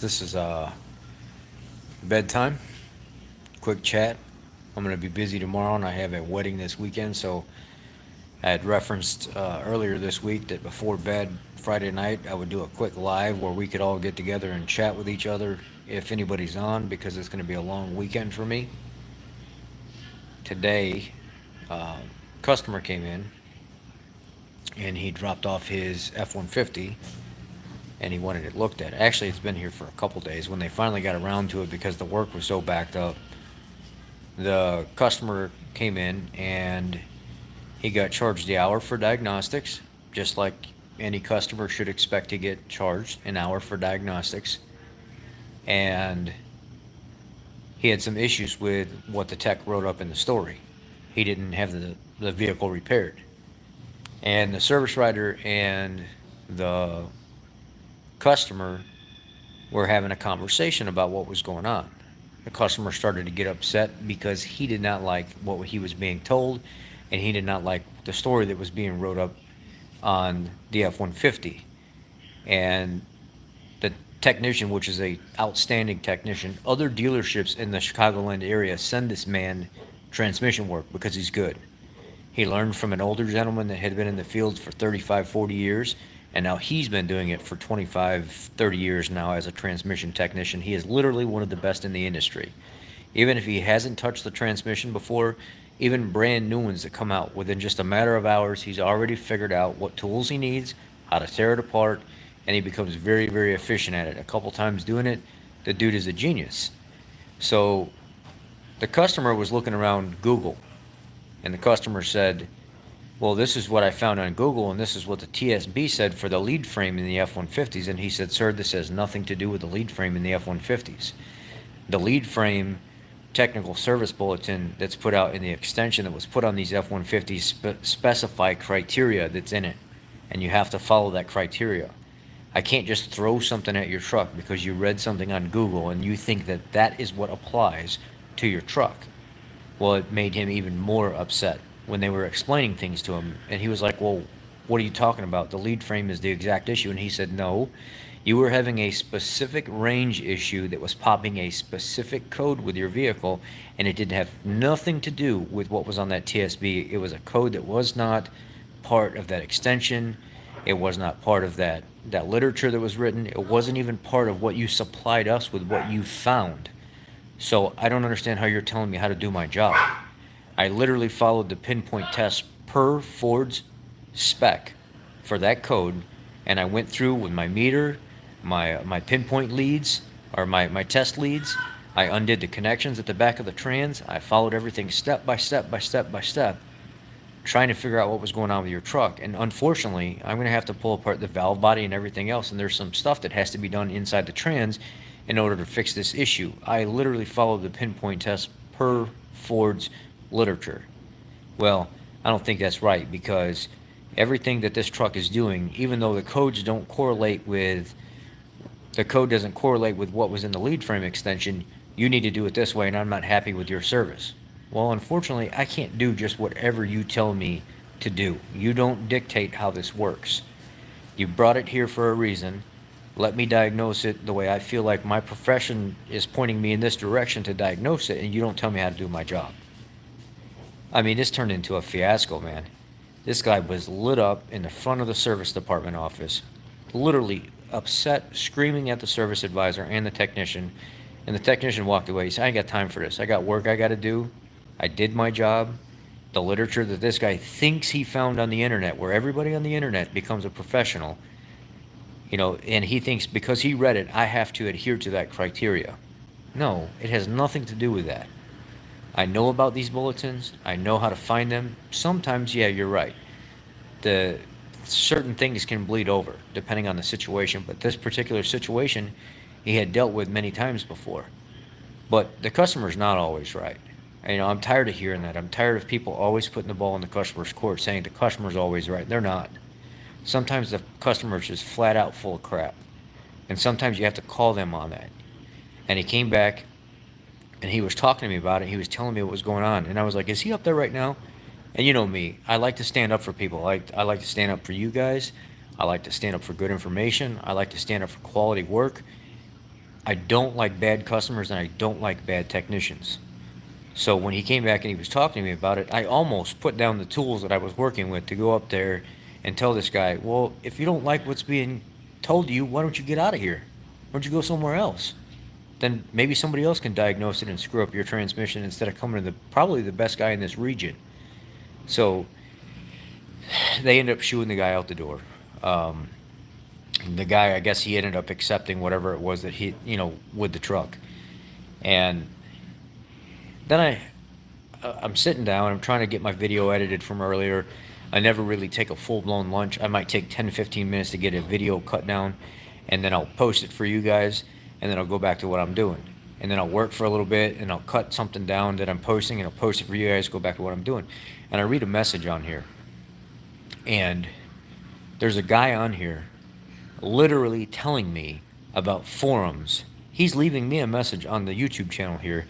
This is bedtime. Quick chat. I'm going to be busy tomorrow and I have a wedding this weekend, so I had referenced earlier this week that before bed Friday night I would do a quick live where we could all get together and chat with each other if anybody's on, because it's going to be a long weekend for me. Today, uh, customer came in and he dropped off his F-150 and he wanted it looked at. Actually, it's been here for a couple days. When they finally got around to it because the work was so backed up, the customer came in and he got charged the hour for diagnostics, just like any customer should expect to get charged an hour for diagnostics. And he had some issues with what the tech wrote up in the story. He didn't have the vehicle repaired. And the service writer and the customer were having a conversation about what was going on. The customer started to get upset because he did not like what he was being told, and he did not like the story that was being wrote up on the F-150. And the technician, which is a outstanding technician, other dealerships in the Chicagoland area send this man transmission work because he's good. He learned from an older gentleman that had been in the field for 35, 40 years, and now he's been doing it for 25, 30 years now as a transmission technician. He is literally one of the best in the industry. Even if he hasn't touched the transmission before, even brand new ones that come out within just a matter of hours, he's already figured out what tools he needs, how to tear it apart, and he becomes very, very efficient at it. A couple times doing it, the dude is a genius. So the customer was looking around Google, and the customer said, well, this is what I found on Google, and this is what the TSB said for the lead frame in the F-150s. And he said, sir, this has nothing to do with the lead frame in the F-150s. The lead frame technical service bulletin that's put out in the extension that was put on these F-150s specify criteria that's in it, and you have to follow that criteria. I can't just throw something at your truck because you read something on Google and you think that that is what applies to your truck. Well, it made him even more upset when they were explaining things to him. And he was like, well, what are you talking about? The lead frame is the exact issue. And he said, no, you were having a specific range issue that was popping a specific code with your vehicle, and it didn't have nothing to do with what was on that TSB. It was a code that was not part of that extension. It was not part of that literature that was written. It wasn't even part of what you supplied us with, what you found. So I don't understand how you're telling me how to do my job. I literally followed the pinpoint test per Ford's spec for that code, and I went through with my meter, my pinpoint leads, or my test leads. I undid the connections at the back of the trans. I followed everything step by step by step by step, trying to figure out what was going on with your truck. And unfortunately, I'm going to have to pull apart the valve body and everything else, and there's some stuff that has to be done inside the trans in order to fix this issue. I literally followed the pinpoint test per Ford's literature. Well, I don't think that's right, because everything that this truck is doing, even though the code doesn't correlate with what was in the lead frame extension, you need to do it this way, and I'm not happy with your service. Well, unfortunately, I can't do just whatever you tell me to do. You don't dictate how this works. You brought it here for a reason. Let me diagnose it the way I feel like my profession is pointing me in this direction to diagnose it, and you don't tell me how to do my job. I mean, this turned into a fiasco, man. This guy was lit up in the front of the service department office, literally upset, screaming at the service advisor and the technician. And the technician walked away. He said, I ain't got time for this. I got work I got to do. I did my job. The literature that this guy thinks he found on the internet, where everybody on the internet becomes a professional, and he thinks because he read it, I have to adhere to that criteria. No, it has nothing to do with that. I know about these bulletins. I know how to find them. Sometimes, yeah, you're right. The certain things can bleed over depending on the situation, but this particular situation he had dealt with many times before. But the customer's not always right. I'm tired of hearing that. I'm tired of people always putting the ball in the customer's court, saying the customer's always right. They're not. Sometimes the customer's just flat out full of crap. And sometimes you have to call them on that. And he came back and he was talking to me about it. He was telling me what was going on. And I was like, is he up there right now? And you know me, I like to stand up for people. I like to stand up for you guys. I like to stand up for good information. I like to stand up for quality work. I don't like bad customers and I don't like bad technicians. So when he came back and he was talking to me about it, I almost put down the tools that I was working with to go up there and tell this guy, well, if you don't like what's being told to you, why don't you get out of here? Why don't you go somewhere else? Then maybe somebody else can diagnose it and screw up your transmission instead of coming to probably the best guy in this region. So they ended up shooing the guy out the door. Um, the guy, I guess he ended up accepting whatever it was that he, with the truck. And then I'm sitting down, I'm trying to get my video edited from earlier. I never really take a full-blown lunch. I might take 10 to 15 minutes to get a video cut down, and then I'll post it for you guys, and then I'll go back to what I'm doing. And then I'll work for a little bit, and I'll cut something down that I'm posting, and I'll post it for you guys, go back to what I'm doing. And I read a message on here, and there's a guy on here literally telling me about forums. He's leaving me a message on the YouTube channel here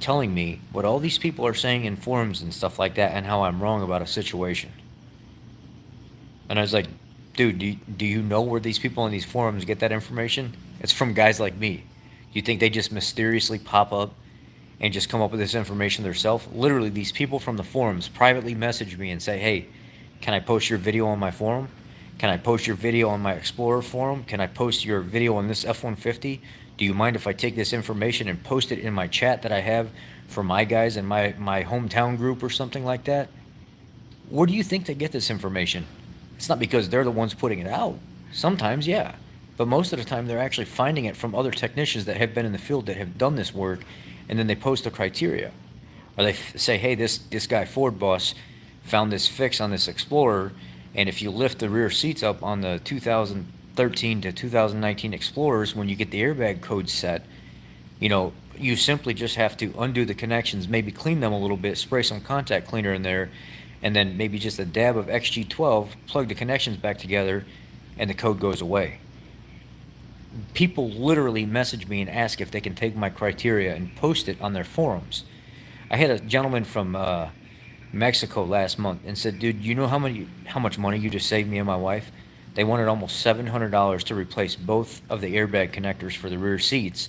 telling me what all these people are saying in forums and stuff like that and how I'm wrong about a situation. And I was like, dude, do you know where these people in these forums get that information? It's from guys like me. You think they just mysteriously pop up and just come up with this information themselves? Literally, these people from the forums privately message me and say, hey, can I post your video on my forum? Can I post your video on my Explorer forum? Can I post your video on this F-150? Do you mind if I take this information and post it in my chat that I have for my guys in my hometown group or something like that? Where do you think they get this information? It's not because they're the ones putting it out. Sometimes, yeah. But most of the time, they're actually finding it from other technicians that have been in the field that have done this work, and then they post the criteria. Or they say, hey, this guy Ford boss found this fix on this Explorer, and if you lift the rear seats up on the 2013 to 2019 Explorers, when you get the airbag code set, you simply just have to undo the connections, maybe clean them a little bit, spray some contact cleaner in there, and then maybe just a dab of XG12, plug the connections back together, and the code goes away. People literally message me and ask if they can take my criteria and post it on their forums. I had a gentleman from Mexico last month and said, dude, you know how much money you just saved me and my wife? They wanted almost $700 to replace both of the airbag connectors for the rear seats.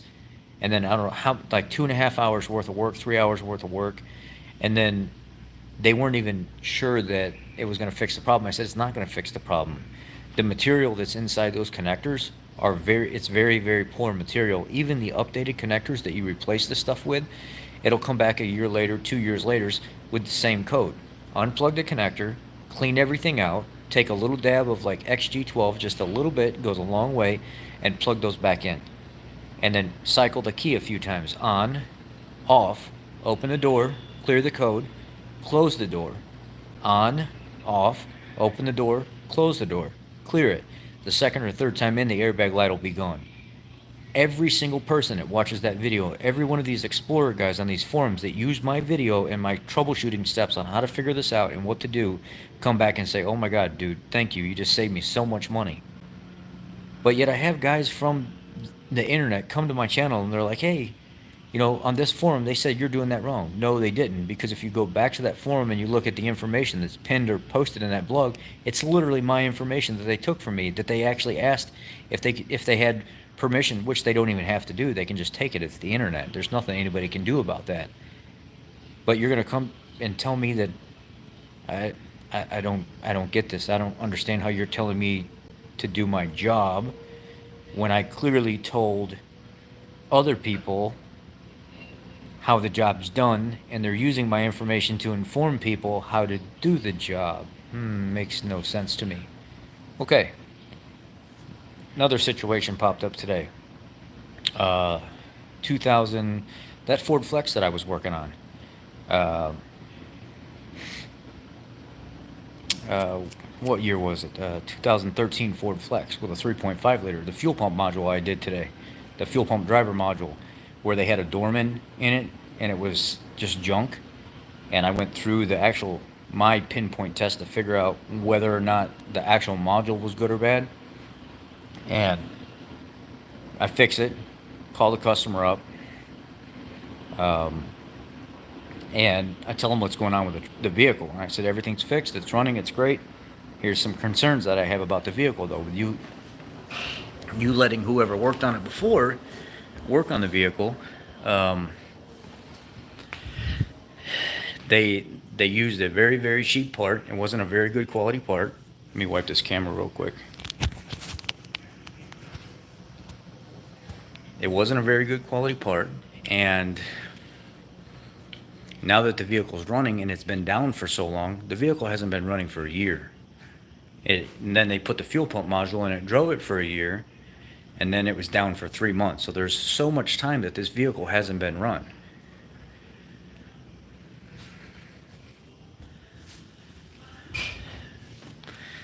And then I don't know how, like 2.5 hours worth of work, 3 hours worth of work. And then they weren't even sure that it was going to fix the problem. I said, it's not going to fix the problem. The material that's inside those connectors it's very, very poor material. Even the updated connectors that you replace the stuff with, it'll come back a year later, 2 years later with the same code. Unplug the connector, clean everything out, take a little dab of like XG12, just a little bit, goes a long way, and plug those back in. And then cycle the key a few times. On, off, open the door, clear the code, close the door. On, off, open the door, close the door, clear it. The second or third time in, the airbag light will be gone. Every single person that watches that video, every one of these Explorer guys on these forums that use my video and my troubleshooting steps on how to figure this out and what to do, come back and say, oh my God, dude, thank you. You just saved me so much money. But yet I have guys from the internet come to my channel and they're like, hey, on this forum, they said you're doing that wrong. No, they didn't, because if you go back to that forum and you look at the information that's pinned or posted in that blog, it's literally my information that they took from me, that they actually asked if they had permission, which they don't even have to do. They can just take it. It's the internet. There's nothing anybody can do about that. But you're going to come and tell me that I don't get this. I don't understand how you're telling me to do my job when I clearly told other people how the job's done, and they're using my information to inform people how to do the job. Makes no sense to me. Okay. Another situation popped up today. 2000, that Ford Flex that I was working on. What year was it? 2013 Ford Flex with a 3.5 liter. The fuel pump module I did today. The fuel pump driver module, where they had a doorman in it, and it was just junk. And I went through my pinpoint test to figure out whether or not the actual module was good or bad. And I fix it, call the customer up, and I tell them what's going on with the vehicle. And I said, everything's fixed, it's running, it's great. Here's some concerns that I have about the vehicle, though. With you letting whoever worked on it before work on the vehicle, um, they used a very, very cheap part. It wasn't a very good quality part. Let me wipe this camera real quick. It wasn't a very good quality part, and now that the vehicle's running and it's been down for so long, the vehicle hasn't been running for a year. And then they put the fuel pump module in it, drove it for a year, and then it was down for 3 months. So there's so much time that this vehicle hasn't been run.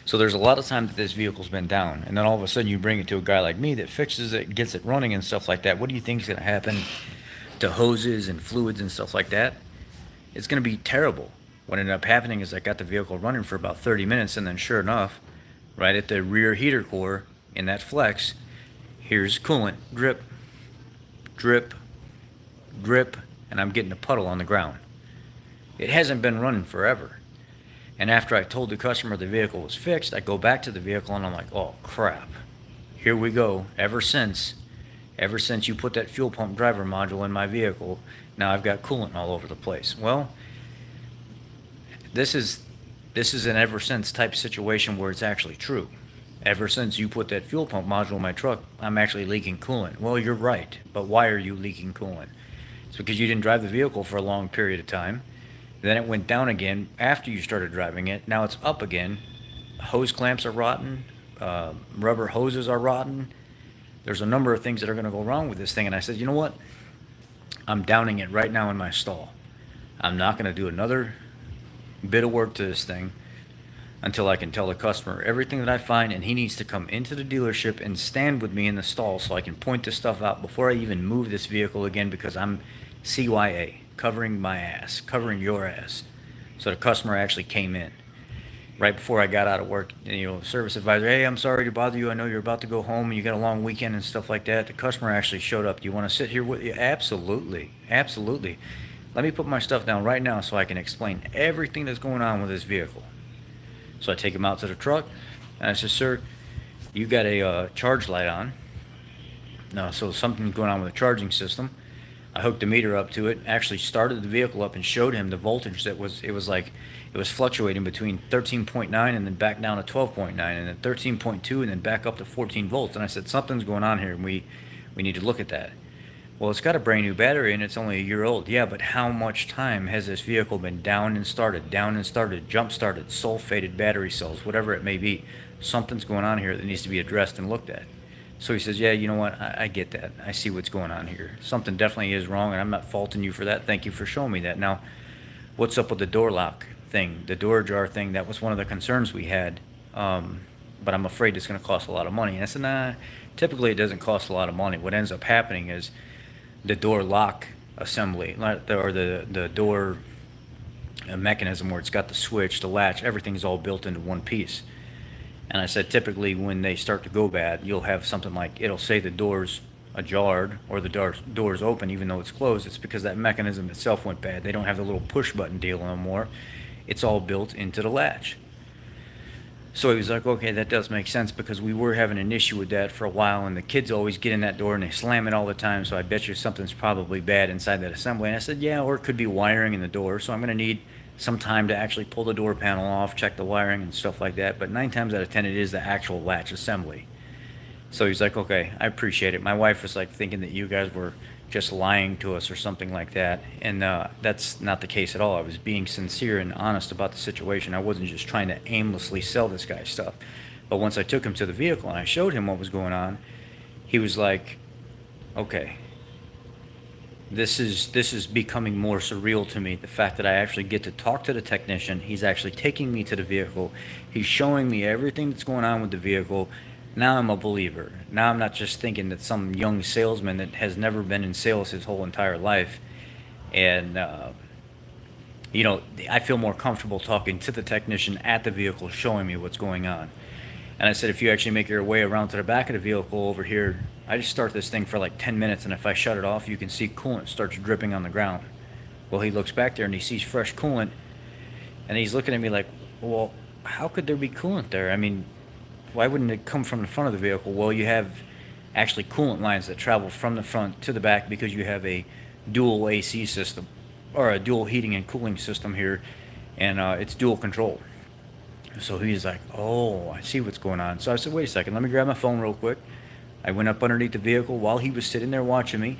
So there's a lot of time that this vehicle's been down, and then all of a sudden you bring it to a guy like me that fixes it, gets it running and stuff like that. What do you think is going to happen to hoses and fluids and stuff like that? It's going to be terrible. What ended up happening is I got the vehicle running for about 30 minutes, and then sure enough, right at the rear heater core in that flex, here's coolant, drip, drip, drip, and I'm getting a puddle on the ground. It hasn't been running forever. And after I told the customer the vehicle was fixed, I go back to the vehicle and I'm like, oh crap, here we go. Ever since you put that fuel pump driver module in my vehicle, now I've got coolant all over the place. Well, this is an ever since type situation where it's actually true. Ever since you put that fuel pump module in my truck, I'm actually leaking coolant. Well, you're right, but why are you leaking coolant? It's because you didn't drive the vehicle for a long period of time. Then it went down again after you started driving it. Now it's up again. Hose clamps are rotten. Rubber hoses are rotten. There's a number of things that are going to go wrong with this thing. And I said, you know what? I'm downing it right now in my stall. I'm not going to do another bit of work to this thing until I can tell the customer everything that I find, and he needs to come into the dealership and stand with me in the stall so I can point this stuff out before I even move this vehicle again, because I'm CYA, covering my ass, covering your ass. So the customer actually came in right before I got out of work. Service advisor, hey, I'm sorry to bother you. I know you're about to go home and you got a long weekend and stuff like that. The customer actually showed up. Do you want to sit here with you? Absolutely. Absolutely. Let me put my stuff down right now so I can explain everything that's going on with this vehicle. So I take him out to the truck and I said, sir, you got a charge light on. So something's going on with the charging system. I hooked the meter up to it, actually started the vehicle up and showed him the voltage that it was fluctuating between 13.9 and then back down to 12.9 and then 13.2 and then back up to 14 volts. And I said, something's going on here and we need to look at that. Well, it's got a brand new battery and it's only a year old. Yeah, but how much time has this vehicle been down and started, jump started, sulfated battery cells, whatever it may be? Something's going on here that needs to be addressed and looked at. So he says, yeah, you know what, I get that. I see what's going on here. Something definitely is wrong, and I'm not faulting you for that. Thank you for showing me that. Now, what's up with the door lock thing, the door jar thing? That was one of the concerns we had, but I'm afraid it's going to cost a lot of money. And I said, nah, typically it doesn't cost a lot of money. What ends up happening is the door lock assembly, or the door mechanism where it's got the switch, the latch, everything's all built into one piece. And I said, typically when they start to go bad, you'll have something like, it'll say the door's ajar or the door's open even though it's closed. It's because that mechanism itself went bad. They don't have the little push button deal anymore. It's all built into the latch. So he was like, okay, that does make sense, because we were having an issue with that for a while, and the kids always get in that door and they slam it all the time, so I bet you something's probably bad inside that assembly. And I said, yeah, or it could be wiring in the door, so I'm going to need some time to actually pull the door panel off, check the wiring and stuff like that. But 9 times out of 10, it is the actual latch assembly. So he's like, okay, I appreciate it. My wife was like thinking that you guys were just lying to us or something like that. And that's not the case at all. I was being sincere and honest about the situation. I wasn't just trying to aimlessly sell this guy stuff. But once I took him to the vehicle and I showed him what was going on, he was like, okay, this is becoming more surreal to me. The fact that I actually get to talk to the technician, he's actually taking me to the vehicle, he's showing me everything that's going on with the vehicle. Now I'm a believer. Now I'm not just thinking that some young salesman that has never been in sales his whole entire life. And I feel more comfortable talking to the technician at the vehicle, showing me what's going on. And I said, if you actually make your way around to the back of the vehicle over here, I just start this thing for like 10 minutes, and if I shut it off, you can see coolant starts dripping on the ground. Well, he looks back there and he sees fresh coolant, and he's looking at me like, well, how could there be coolant there? I mean, why wouldn't it come from the front of the vehicle? Well, you have actually coolant lines that travel from the front to the back because you have a dual AC system or a dual heating and cooling system here, and it's dual control. So he's like, "Oh, I see what's going on." So I said, "Wait a second, let me grab my phone real quick." I went up underneath the vehicle while he was sitting there watching me.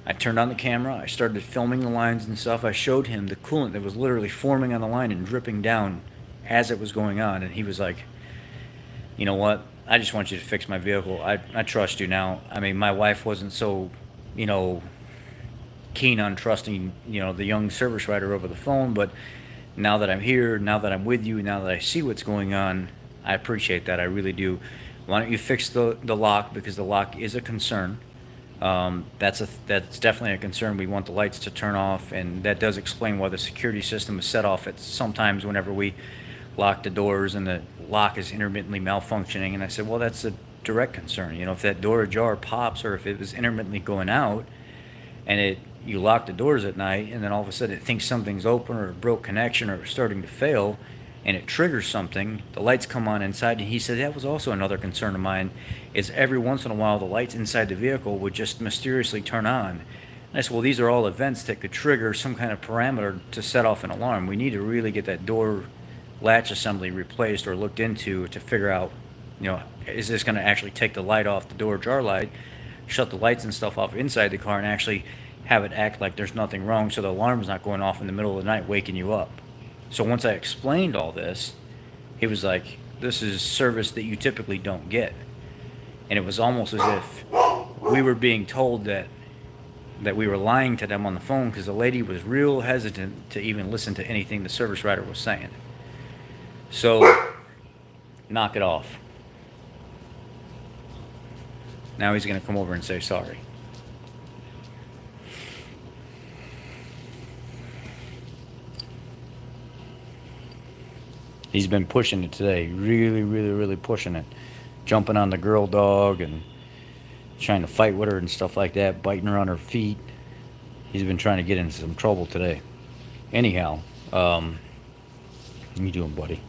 I turned on the camera. I started filming the lines and stuff. I showed him the coolant that was literally forming on the line and dripping down as it was going on. And he was like, "You know what? I just want you to fix my vehicle. I trust you now." I mean, my wife wasn't so, you know, keen on trusting, the young service writer over the phone. But now that I'm here, now that I'm with you, now that I see what's going on, I appreciate that. I really do. Why don't you fix the lock, because the lock is a concern. That's definitely a concern. We want the lights to turn off, and that does explain why the security system is set off at sometimes whenever we lock the doors and the lock is intermittently malfunctioning. And I said, well, that's a direct concern. If that door ajar pops, or if it was intermittently going out, and you lock the doors at night, and then all of a sudden it thinks something's open or it broke connection or it's starting to fail, and it triggers something, the lights come on inside. And he said that was also another concern of mine, is every once in a while the lights inside the vehicle would just mysteriously turn on. And I said, well, these are all events that could trigger some kind of parameter to set off an alarm. We need to really get that door latch assembly replaced or looked into to figure out, is this going to actually take the light off, the door jar light, shut the lights and stuff off inside the car, and actually have it act like there's nothing wrong, so the alarm's not going off in the middle of the night waking you up. So once I explained all this, he was like, this is service that you typically don't get. And it was almost as if we were being told that we were lying to them on the phone, because the lady was real hesitant to even listen to anything the service writer was saying. So, knock it off. Now he's going to come over and say sorry. He's been pushing it today, really, really, really pushing it. Jumping on the girl dog and trying to fight with her and stuff like that, biting her on her feet. He's been trying to get into some trouble today. Anyhow, how you doing, buddy?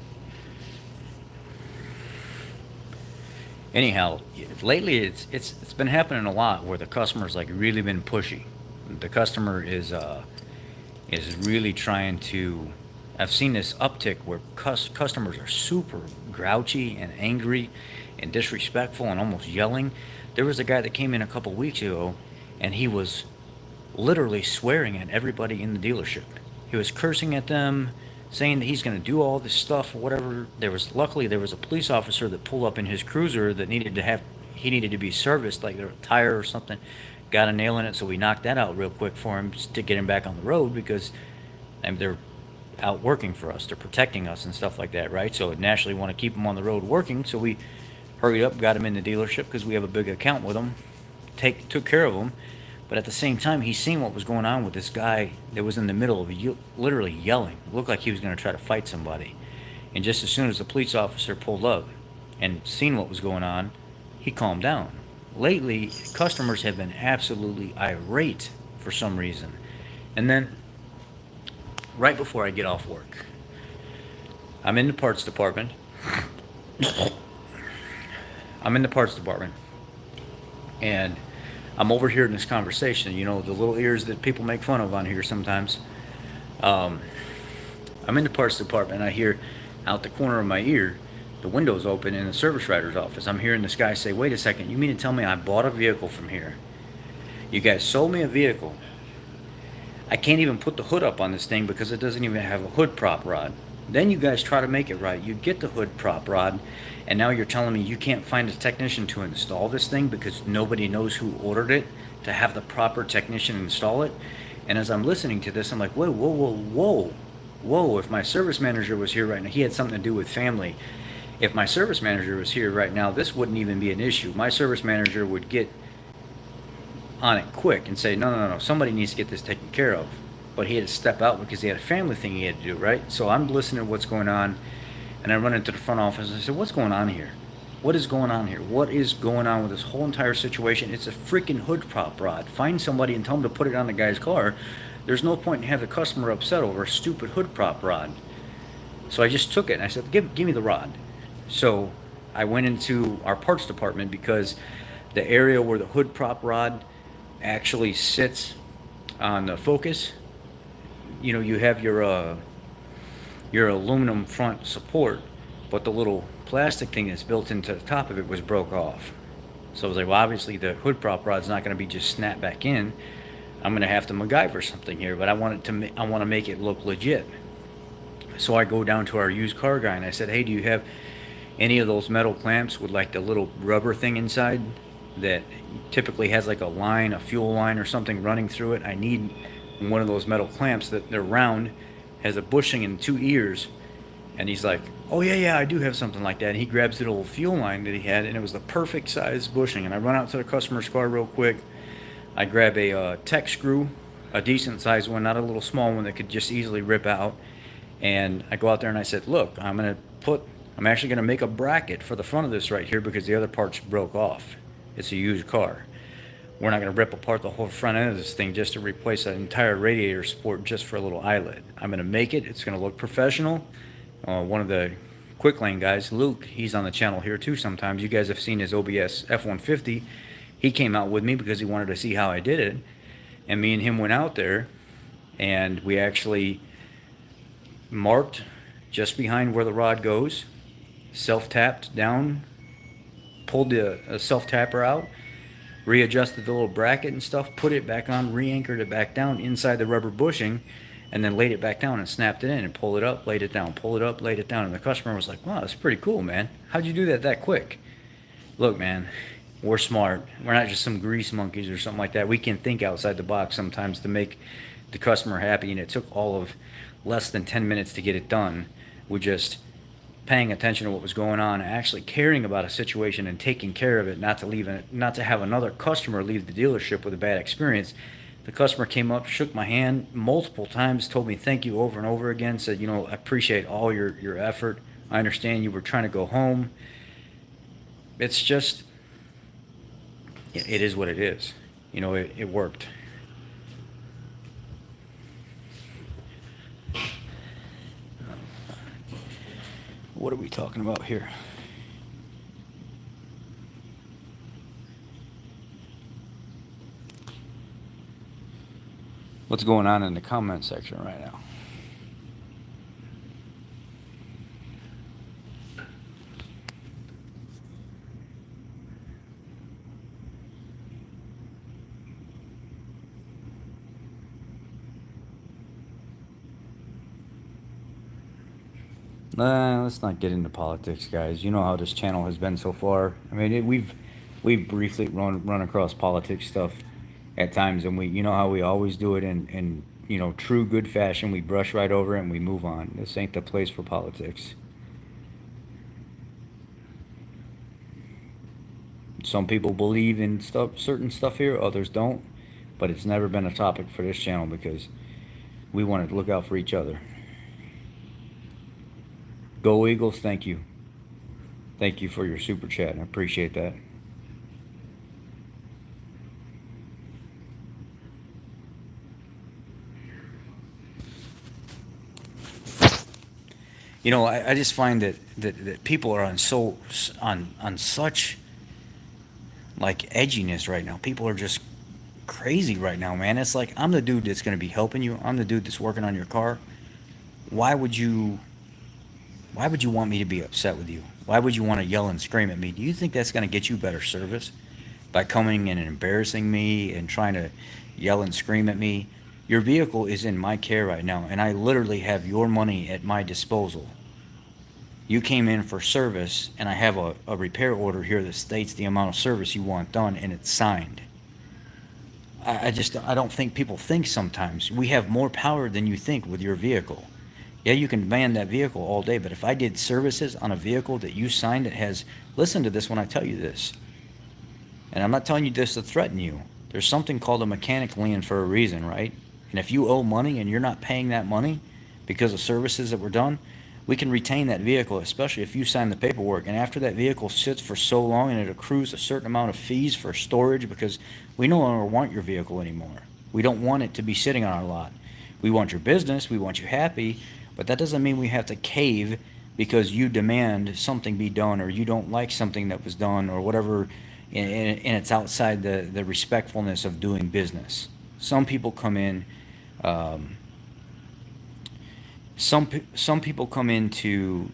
Anyhow, lately it's been happening a lot where the customer's like really been pushy. The customer is really trying to. I've seen this uptick where customers are super grouchy and angry and disrespectful and almost yelling. There was a guy that came in a couple weeks ago, and he was literally swearing at everybody in the dealership. He was cursing at them, saying that he's going to do all this stuff or whatever. Luckily there was a police officer that pulled up in his cruiser that needed to be serviced, like a tire or something. Got a nail in it, so we knocked that out real quick for him to get him back on the road, because they're out working for us. They're protecting us and stuff like that, right? So naturally want to keep him on the road working. So we hurried up, got him in the dealership because we have a big account with him. Took care of him. But at the same time, he's seen what was going on with this guy that was in the middle of literally yelling. It looked like he was going to try to fight somebody. And just as soon as the police officer pulled up and seen what was going on, he calmed down. Lately, customers have been absolutely irate for some reason. And then right before I get off work, I'm in the parts department. And I'm overhearing this conversation, the little ears that people make fun of on here sometimes. I'm in the parts department, and I hear out the corner of my ear, the window's open in the service writer's office. I'm hearing this guy say, wait a second, you mean to tell me I bought a vehicle from here? You guys sold me a vehicle. I can't even put the hood up on this thing because it doesn't even have a hood prop rod. Then you guys try to make it right. You get the hood prop rod, and now you're telling me you can't find a technician to install this thing because nobody knows who ordered it to have the proper technician install it. And as I'm listening to this, I'm like, whoa, whoa, whoa, whoa, whoa. If my service manager was here right now, he had something to do with family. If my service manager was here right now, this wouldn't even be an issue. My service manager would get on it quick and say, no, somebody needs to get this taken care of. But he had to step out because he had a family thing he had to do, right? So I'm listening to what's going on, and I run into the front office and I said, what's going on here? What is going on here? What is going on with this whole entire situation? It's a freaking hood prop rod. Find somebody and tell them to put it on the guy's car. There's no point in having the customer upset over a stupid hood prop rod. So I just took it and I said, give me the rod. So I went into our parts department because the area where the hood prop rod actually sits on the focus, you have your aluminum front support, but the little plastic thing that's built into the top of it was broke off. So I was like, well, obviously the hood prop rod's not going to be just snapped back in. I'm going to have to MacGyver something here, but I want to make it look legit. So I go down to our used car guy and I said, hey, do you have any of those metal clamps with like the little rubber thing inside that typically has like a fuel line or something running through it? I need one of those metal clamps that they're round, has a bushing and 2 ears. And he's like, oh yeah, I do have something like that. And he grabs the little fuel line that he had, and it was the perfect size bushing. And I run out to the customer's car real quick. I grab a tech screw, a decent sized one, not a little small one that could just easily rip out. And I go out there and I said, look, I'm actually going to make a bracket for the front of this right here because the other parts broke off. It's a used car. We're not going to rip apart the whole front end of this thing just to replace that entire radiator support just for a little eyelet. I'm going to make it. It's going to look professional. One of the quick lane guys, Luke, he's on the channel here too sometimes. You guys have seen his OBS F-150. He came out with me because he wanted to see how I did it. And me and him went out there and we actually marked just behind where the rod goes, self-tapped down, pulled the self-tapper out, readjusted the little bracket and stuff, put it back on, re-anchored it back down inside the rubber bushing, and then laid it back down and snapped it in and pulled it up, laid it down, pulled it up, laid it down. And the customer was like, wow, that's pretty cool, man. How'd you do that quick? Look, man, we're smart. We're not just some grease monkeys or something like that. We can think outside the box sometimes to make the customer happy, and it took all of less than 10 minutes to get it done with just paying attention to what was going on, actually caring about a situation and taking care of it, not to have another customer leave the dealership with a bad experience. The customer came up, shook my hand multiple times, told me thank you over and over again, said, I appreciate all your effort. I understand you were trying to go home. It's just, it is what it is. It worked. What are we talking about here? What's going on in the comment section right now? Let's not get into politics, guys. You know how this channel has been so far. I mean, we've briefly run across politics stuff at times, and you know how we always do it in true good fashion. We brush right over it and we move on. This ain't the place for politics. Some people believe in certain stuff here, others don't, but it's never been a topic for this channel because we want to look out for each other. Go Eagles, thank you. Thank you for your super chat. I appreciate that. I just find that people are on such like edginess right now. People are just crazy right now, man. It's like, I'm the dude that's going to be helping you. I'm the dude that's working on your car. Why would you want me to be upset with you? Why would you want to yell and scream at me? Do you think that's going to get you better service by coming in and embarrassing me and trying to yell and scream at me? Your vehicle is in my care right now, and I literally have your money at my disposal. You came in for service, and I have a repair order here that states the amount of service you want done, and it's signed. I don't think people think sometimes. We have more power than you think with your vehicle. Yeah, you can demand that vehicle all day, but if I did services on a vehicle that you signed that has, listen to this when I tell you this, and I'm not telling you this to threaten you. There's something called a mechanic lien for a reason, right? And if you owe money and you're not paying that money because of services that were done, we can retain that vehicle, especially if you sign the paperwork. And after that vehicle sits for so long and it accrues a certain amount of fees for storage, because we no longer want your vehicle anymore. We don't want it to be sitting on our lot. We want your business, we want you happy, but that doesn't mean we have to cave because you demand something be done or you don't like something that was done or whatever and it's outside the respectfulness of doing business. Some people come in, um, some people come into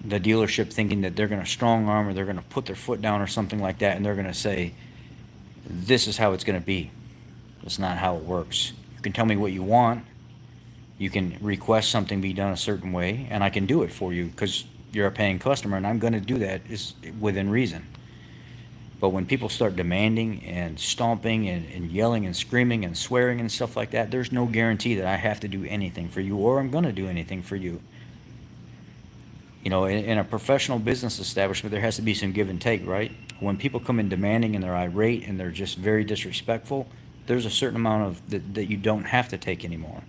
the dealership thinking that they're going to strong arm or they're going to put their foot down or something like that, and they're going to say, "This is how it's going to be." That's not how it works. You can tell me what you want. You can request something be done a certain way, and I can do it for you because you're a paying customer, and I'm going to do that is within reason. But when people start demanding and stomping and yelling and screaming and swearing and stuff like that, there's no guarantee that I have to do anything for you or I'm going to do anything for you. You know, in a professional business establishment, there has to be some give and take, right? When people come in demanding and they're irate and they're just very disrespectful, there's a certain amount of that you don't have to take anymore.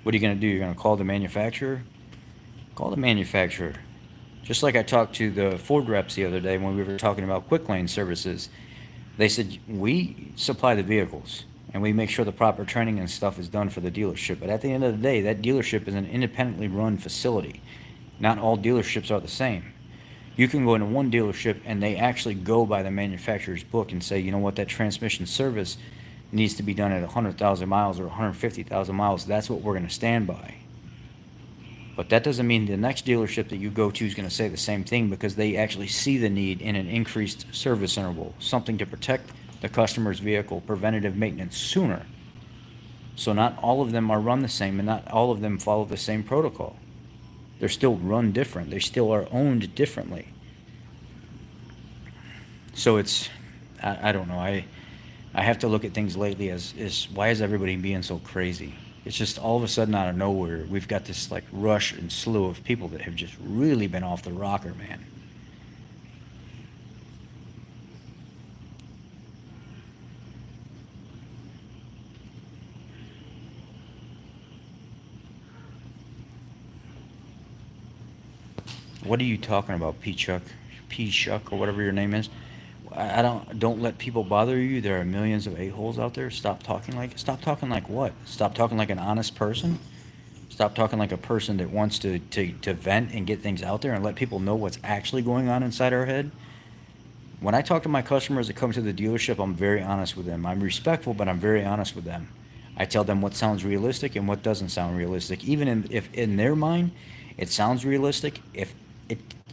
What are you going to do? You're going to call the manufacturer? Call the manufacturer. Just like I talked to the Ford reps the other day when we were talking about quick lane services. They said, we supply the vehicles and we make sure the proper training and stuff is done for the dealership. But at the end of the day, that dealership is an independently run facility. Not all dealerships are the same. You can go into one dealership and they actually go by the manufacturer's book and say, you know what, that transmission service needs to be done at 100,000 miles or 150,000 miles. That's what we're going to stand by. But that doesn't mean the next dealership that you go to is going to say the same thing because they actually see the need in an increased service interval, something to protect the customer's vehicle, preventative maintenance sooner. So not all of them are run the same and not all of them follow the same protocol. They're still run different. They still are owned differently. So it's, I don't know. I have to look at things lately as why is everybody being so crazy? It's just all of a sudden out of nowhere, we've got this like rush and slew of people that have just really been off the rocker, man. What are you talking about, P-Chuck? P-Shuck or whatever your name is? I don't let people bother you. There are millions of a-holes out there. Stop talking like what? Stop talking like an honest person? Stop talking like a person that wants to vent and get things out there and let people know what's actually going on inside our head. When I talk to my customers that come to the dealership, I'm very honest with them. I'm respectful, but I'm very honest with them. I tell them what sounds realistic and what doesn't sound realistic. Even if in their mind it sounds realistic, if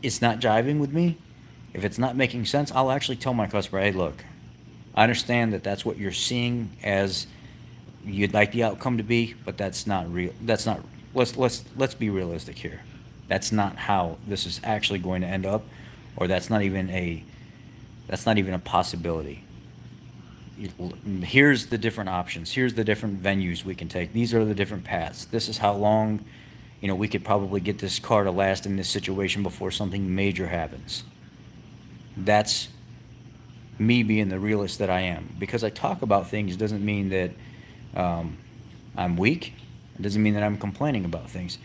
it's not jiving with me, if it's not making sense, I'll actually tell my customer, hey, look, I understand that that's what you're seeing as you'd like the outcome to be, but that's not real. That's not, let's be realistic here. That's not how this is actually going to end up, or that's not even a possibility. Here's the different options. Here's the different venues we can take. These are the different paths. This is how long, we could probably get this car to last in this situation before something major happens. That's me being the realist that I am. Because I talk about things doesn't mean that I'm weak. It doesn't mean that I'm complaining about things.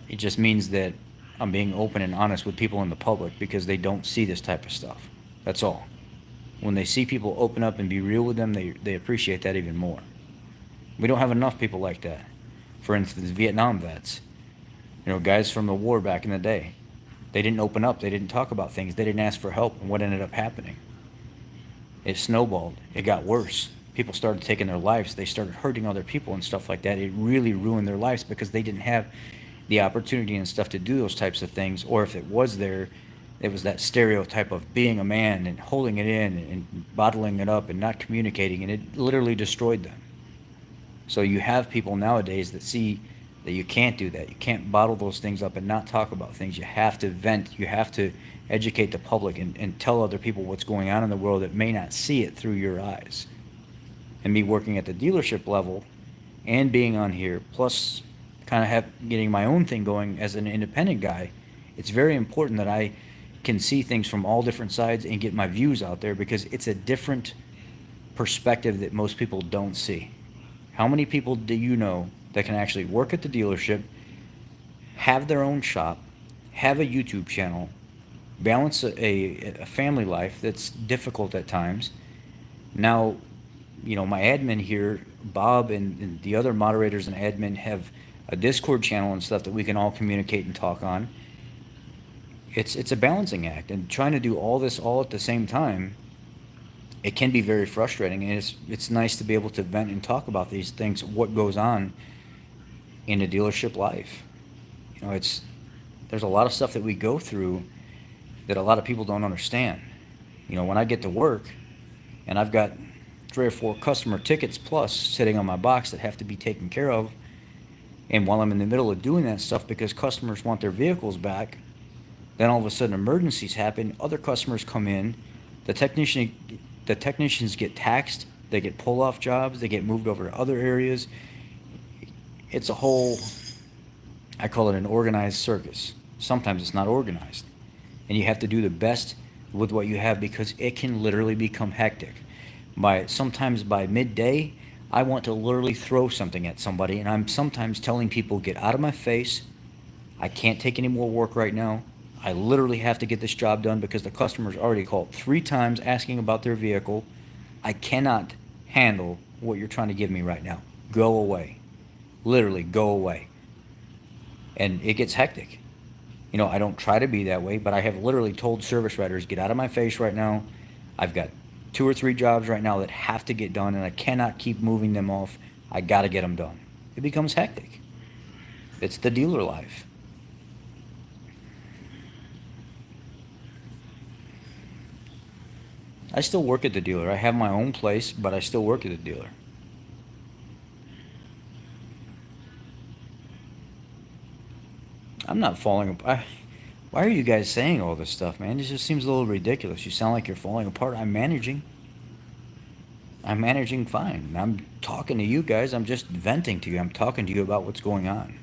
It just means that I'm being open and honest with people in the public because they don't see this type of stuff. That's all. When they see people open up and be real with them, they appreciate that even more. We don't have enough people like that. For instance, Vietnam vets. Guys from the war back in the day. They didn't open up. They didn't talk about things. They didn't ask for help. And what ended up happening? It snowballed. It got worse. People started taking their lives. They started hurting other people and stuff like that. It really ruined their lives because they didn't have the opportunity and stuff to do those types of things. Or if it was there, it was that stereotype of being a man and holding it in and bottling it up and not communicating. And it literally destroyed them. So you have people nowadays that see that you can't do that. You can't bottle those things up and not talk about things. You have to vent. You have to educate the public and tell other people what's going on in the world that may not see it through your eyes. And me working at the dealership level and being on here, plus kind of getting my own thing going as an independent guy, it's very important that I can see things from all different sides and get my views out there because it's a different perspective that most people don't see. How many people do you know that can actually work at the dealership, have their own shop, have a YouTube channel, balance a family life that's difficult at times? Now, my admin here, Bob, and the other moderators and admin have a Discord channel and stuff that we can all communicate and talk on. it's a balancing act, and trying to do all this all at the same time, it can be very frustrating. And it's nice to be able to vent and talk about these things, what goes on in a dealership life. It's there's a lot of stuff that we go through that a lot of people don't understand. When I get to work and I've got 3 or 4 customer tickets plus sitting on my box that have to be taken care of, and while I'm in the middle of doing that stuff because customers want their vehicles back, then all of a sudden emergencies happen, other customers come in, the technicians get taxed, they get pull-off jobs, they get moved over to other areas. It's a whole, I call it an organized circus. Sometimes it's not organized. And you have to do the best with what you have, because it can literally become hectic. Sometimes by midday, I want to literally throw something at somebody, and I'm sometimes telling people, get out of my face. I can't take any more work right now. I literally have to get this job done because the customer's already called 3 times asking about their vehicle. I cannot handle what you're trying to give me right now. Go away. Literally, go away. And it gets hectic. I don't try to be that way, but I have literally told service writers, get out of my face right now. I've got 2 or 3 jobs right now that have to get done, and I cannot keep moving them off. I got to get them done. It becomes hectic. It's the dealer life. I still work at the dealer. I have my own place, but I still work at the dealer. I'm not falling apart. Why are you guys saying all this stuff, man? It just seems a little ridiculous. You sound like you're falling apart. I'm managing. I'm managing fine. I'm talking to you guys. I'm just venting to you. I'm talking to you about what's going on.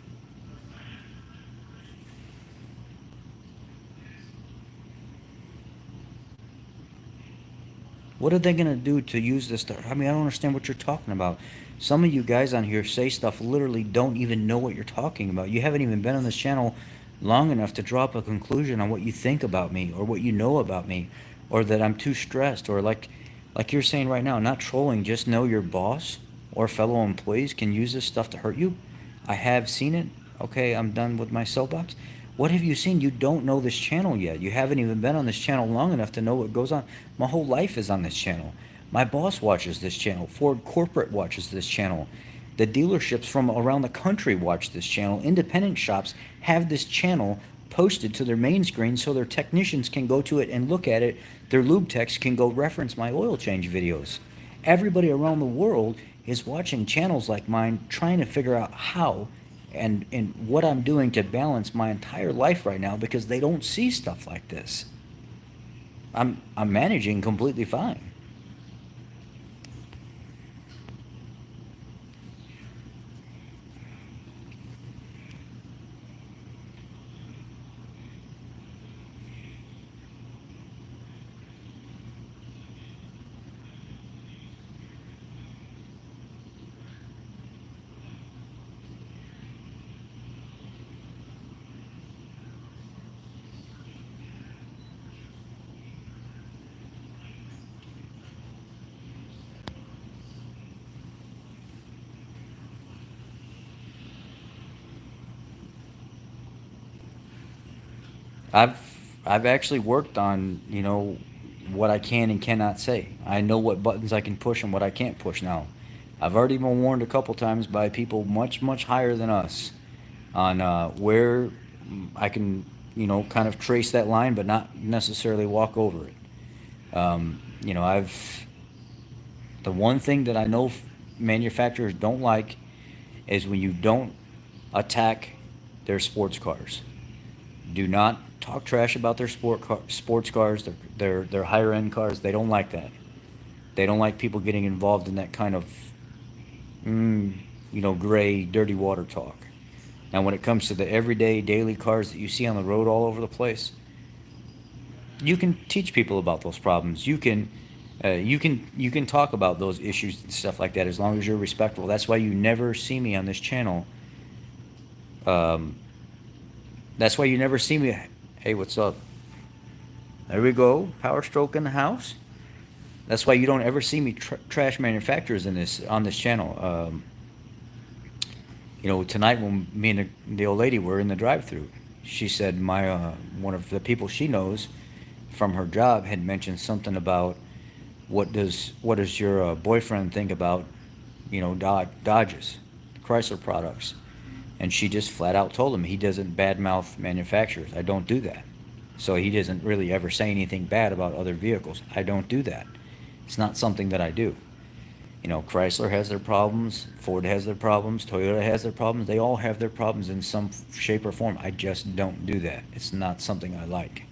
What are they going to do to use this stuff? I don't understand what you're talking about. Some of you guys on here say stuff literally don't even know what you're talking about. You haven't even been on this channel long enough to draw up a conclusion on what you think about me, or what you know about me, or that I'm too stressed, or like you're saying right now, not trolling, just know your boss or fellow employees can use this stuff to hurt you. I have seen it. Okay, I'm done with my soapbox. What have you seen? You don't know this channel yet. You haven't even been on this channel long enough to know what goes on. My whole life is on this channel. My boss watches this channel. Ford Corporate watches this channel. The dealerships from around the country watch this channel. Independent shops have this channel posted to their main screen so their technicians can go to it and look at it. Their lube techs can go reference my oil change videos. Everybody around the world is watching channels like mine, trying to figure out how and what I'm doing to balance my entire life right now, because they don't see stuff like this. I'm managing completely fine. I've actually worked on, what I can and cannot say. I know what buttons I can push and what I can't push now. I've already been warned a couple times by people much, much higher than us on where I can, kind of trace that line, but not necessarily walk over it. The one thing that I know manufacturers don't like is when you don't attack their sports cars. Do not talk trash about their sports cars, their higher end cars. They don't like that. They don't like people getting involved in that kind of, gray, dirty water talk. Now, when it comes to the everyday, daily cars that you see on the road all over the place, you can teach people about those problems. You can talk about those issues and stuff like that, as long as you're respectful. That's why you never see me on this channel. That's why you never see me. Hey, what's up? There we go. Power stroke in the house. That's why you don't ever see me trash manufacturers on this channel. Tonight when me and the old lady were in the drive-thru, she said my one of the people she knows from her job had mentioned something about what does your boyfriend think about, Dodges, Chrysler products, and she just flat out told him he doesn't badmouth manufacturers. I don't do that. So he doesn't really ever say anything bad about other vehicles. I don't do that. It's not something that I do. Chrysler has their problems, Ford has their problems, Toyota has their problems. They all have their problems in some shape or form. I just don't do that. It's not something I like.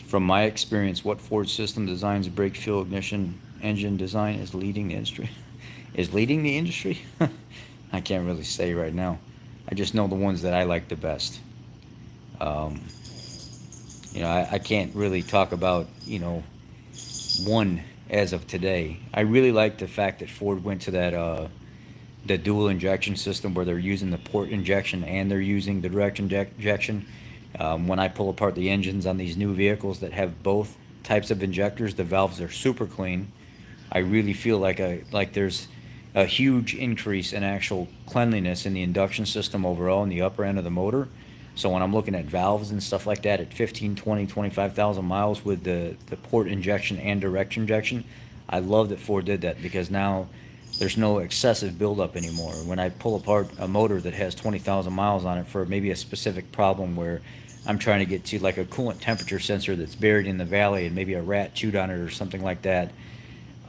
From my experience, what Ford system designs, brake, fuel, ignition, engine design is leading the industry? Is leading the industry? I can't really say right now. I just know the ones that I like the best. Um, I can't really talk about, one as of today. I really like the fact that Ford went to that the dual injection system where they're using the port injection and they're using the direct injection. When I pull apart the engines on these new vehicles that have both types of injectors, the valves are super clean. I really feel like there's a huge increase in actual cleanliness in the induction system overall in the upper end of the motor. So when I'm looking at valves and stuff like that at 15, 20, 25,000 miles with the port injection and direct injection, I love that Ford did that because now there's no excessive buildup anymore. When I pull apart a motor that has 20,000 miles on it for maybe a specific problem where I'm trying to get to like a coolant temperature sensor that's buried in the valley and maybe a rat chewed on it or something like that,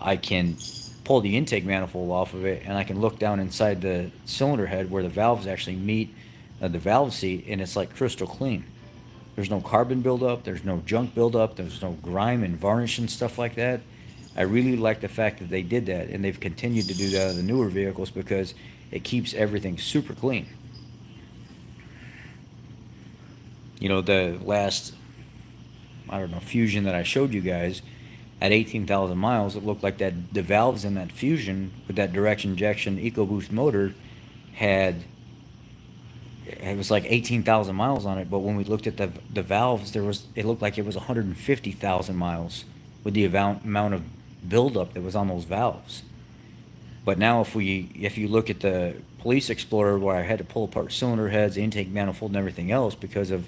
I can pull the intake manifold off of it and I can look down inside the cylinder head where the valves actually meet the valve seat, and it's like crystal clean. There's no carbon buildup, there's no junk buildup, there's no grime and varnish and stuff like that. I really like the fact that they did that, and they've continued to do that on the newer vehicles because it keeps everything super clean. The last, I don't know, Fusion that I showed you guys, at 18,000 miles, it looked like that the valves in that Fusion with that direct injection EcoBoost motor it was like 18,000 miles on it, but when we looked at the valves, it looked like it was 150,000 miles with the amount of buildup that was on those valves. But now if you look at the Police Explorer where I had to pull apart cylinder heads, intake manifold, and everything else because of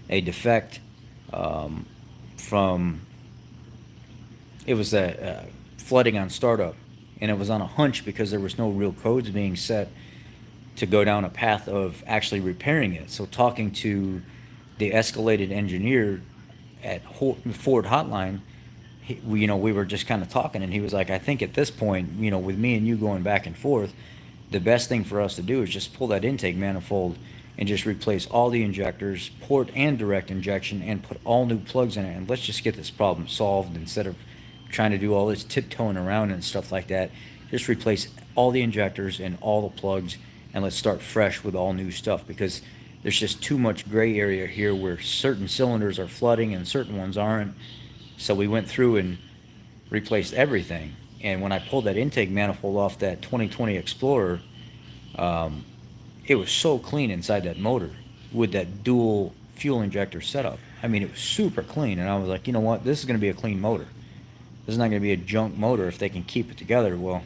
a defect from it was flooding on startup, and it was on a hunch because there was no real codes being set to go down a path of actually repairing it. So talking to the escalated engineer at Ford Hotline, we were just kind of talking, and he was like, I think at this point, with me and you going back and forth, the best thing for us to do is just pull that intake manifold and just replace all the injectors, port and direct injection, and put all new plugs in it, and let's just get this problem solved instead of trying to do all this tiptoeing around and stuff like that. Just replace all the injectors and all the plugs, and let's start fresh with all new stuff because there's just too much gray area here where certain cylinders are flooding and certain ones aren't. So we went through and replaced everything. And when I pulled that intake manifold off that 2020 Explorer, it was so clean inside that motor with that dual fuel injector setup. I mean, it was super clean. And I was like, you know what? This is going to be a clean motor. This is not going to be a junk motor if they can keep it together. Well,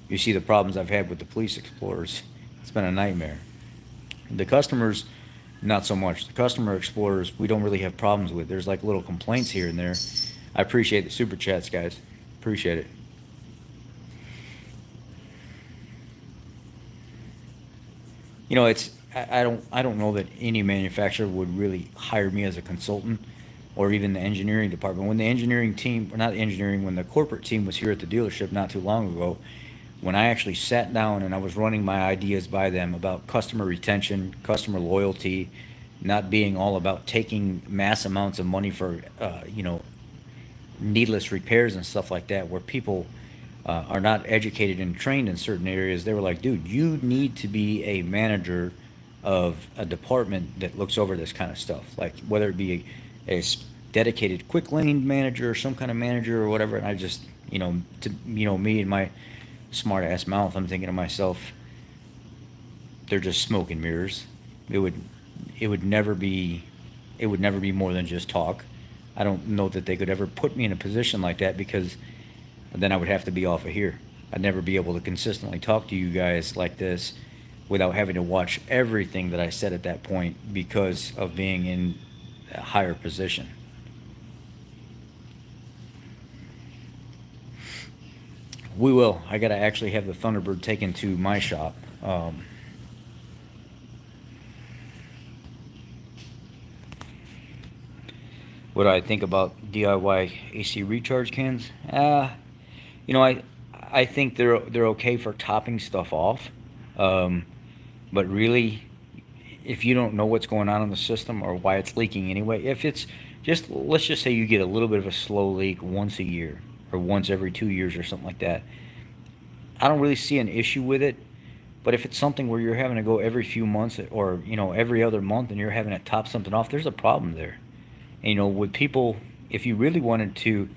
you see the problems I've had with the Police Explorers. It's been a nightmare. The customers, not so much. The customer Explorers, we don't really have problems with. There's like little complaints here and there. I appreciate the super chats, guys. Appreciate it. I don't know that any manufacturer would really hire me as a consultant or even the engineering department. When the engineering team, or not engineering, when the corporate team was here at the dealership not too long ago, when I actually sat down and I was running my ideas by them about customer retention, customer loyalty, not being all about taking mass amounts of money for, needless repairs and stuff like that, where people are not educated and trained in certain areas, they were like, dude, you need to be a manager of a department that looks over this kind of stuff, like whether it be a dedicated quick lane manager or some kind of manager or whatever. And I just, me and my smart ass mouth, I'm thinking to myself, they're just smoke and mirrors. It would it would never be it would never be more than just talk. I don't know that they could ever put me in a position like that, because then I would have to be off of here. I'd never be able to consistently talk to you guys like this without having to watch everything that I said at that point because of being in a higher position. We will. I got to actually have the Thunderbird taken to my shop. What do I think about DIY AC recharge cans? You know, I think they're okay for topping stuff off, um, but really, if you don't know what's going on in the system or why it's leaking anyway, if it's just, let's just say you get a little bit of a slow leak once a year or once every 2 years or something like that, I don't really see an issue with it. But if it's something where you're having to go every few months or every other month and you're having to top something off, there's a problem there. And, with people, if you really wanted to,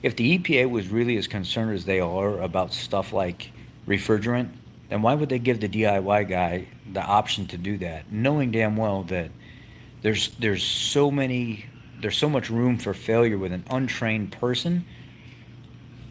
if the EPA was really as concerned as they are about stuff like refrigerant, then why would they give the DIY guy the option to do that, knowing damn well that there's so many there's so much room for failure with an untrained person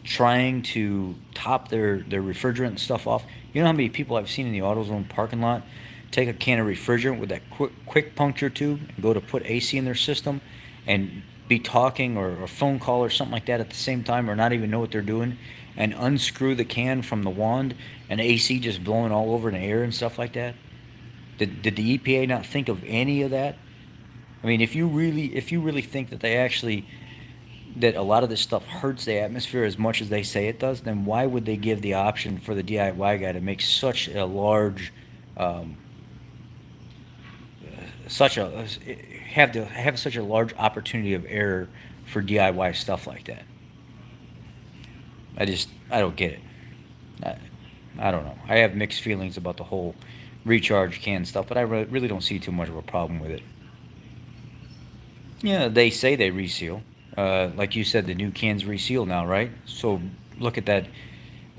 trying to top their refrigerant stuff off. You know how many people I've seen in the AutoZone parking lot take a can of refrigerant with that quick puncture tube and go to put AC in their system and be talking or a phone call or something like that at the same time, or not even know what they're doing, and unscrew the can from the wand and AC just blowing all over in the air and stuff like that? Did the EPA not think of any of that? I mean, if you really think that that a lot of this stuff hurts the atmosphere as much as they say it does, then why would they give the option for the DIY guy to make such a large, um, such a have such a large opportunity of error for DIY stuff like that? I don't get it. I, I don't know. I have mixed feelings about the whole recharge can stuff, but I really don't see too much of a problem with it. Yeah, they say they reseal. Like you said, the new cans reseal now, right? So look at that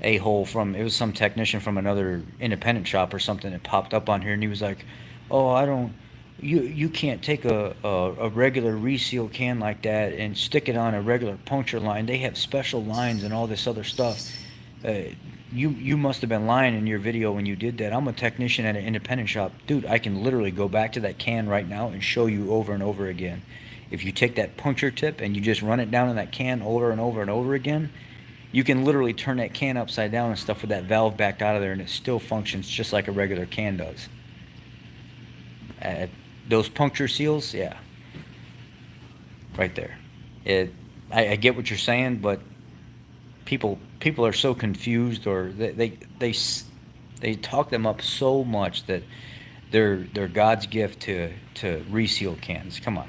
a-hole from, it was some technician from another independent shop or something that popped up on here, and he was like, "Oh, I don't, you can't take a regular reseal can like that and stick it on a regular puncture line. They have special lines and all this other stuff. Uh, you must have been lying in your video when you did that. I'm a technician at an independent shop, dude. I can literally go back to that can right now and show you over and over again. If you take that puncture tip and you just run it down in that can over and over and over again, you can literally turn that can upside down and stuff with that valve backed out of there, and it still functions just like a regular can does. Uh, those puncture seals, yeah, right there. It, I get what you're saying, but people are so confused, or they talk them up so much that they're God's gift to reseal cans. Come on.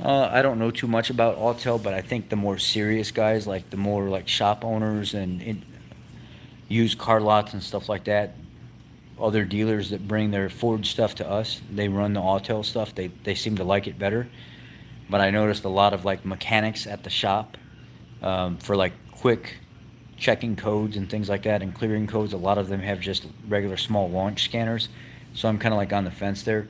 I don't know too much about Autel, but I think the more serious guys, like the more like shop owners and used car lots and stuff like that, other dealers that bring their Ford stuff to us, they run the Autel stuff. They seem to like it better. But I noticed a lot of like mechanics at the shop, for like quick checking codes and things like that and clearing codes. A lot of them have just regular small launch scanners. So I'm kind of like on the fence there.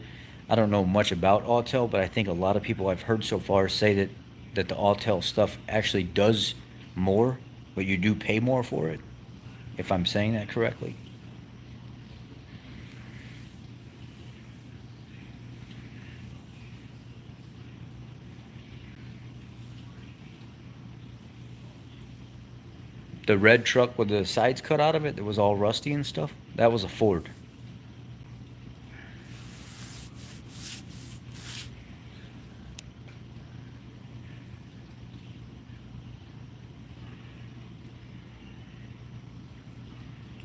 I don't know much about Autel, but I think a lot of people I've heard so far say that the Autel stuff actually does more, but you do pay more for it, if I'm saying that correctly. The red truck with the sides cut out of it that was all rusty and stuff, that was a Ford.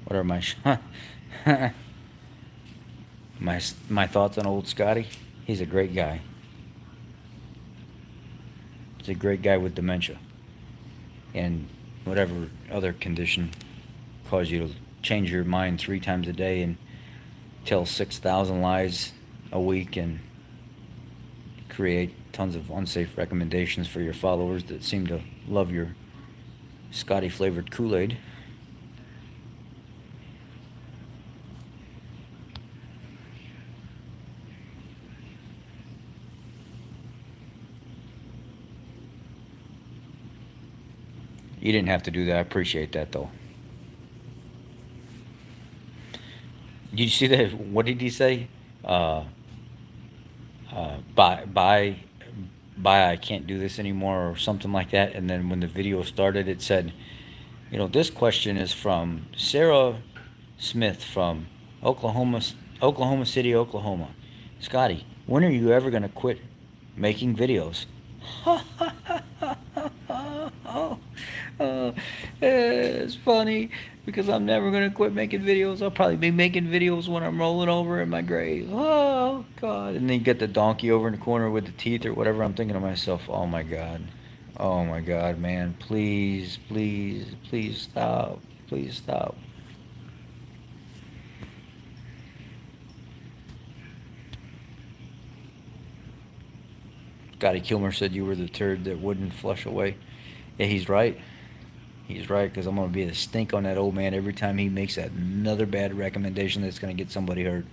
What are my my thoughts on old Scotty? He's a great guy. He's a great guy with dementia and whatever other condition cause you to change your mind 3 times a day and tell 6,000 lies a week and create tons of unsafe recommendations for your followers that seem to love your Scotty flavored Kool-Aid. You didn't have to do that. I appreciate that, though. Did you see that? What did he say? Uh, bye, bye, bye. I can't do this anymore, or something like that. And then when the video started, it said, this question is from Sarah Smith from Oklahoma, Oklahoma City, Oklahoma. Scotty, when are you ever gonna quit making videos? It's funny because I'm never gonna quit making videos. I'll probably be making videos when I'm rolling over in my grave. Oh God! And then you get the donkey over in the corner with the teeth or whatever. I'm thinking to myself, oh my God, man, please, please, please stop, please stop. Scotty Kilmer said you were the turd that wouldn't flush away. Yeah, he's right. He's right, because I'm going to be a stink on that old man every time he makes another bad recommendation that's going to get somebody hurt.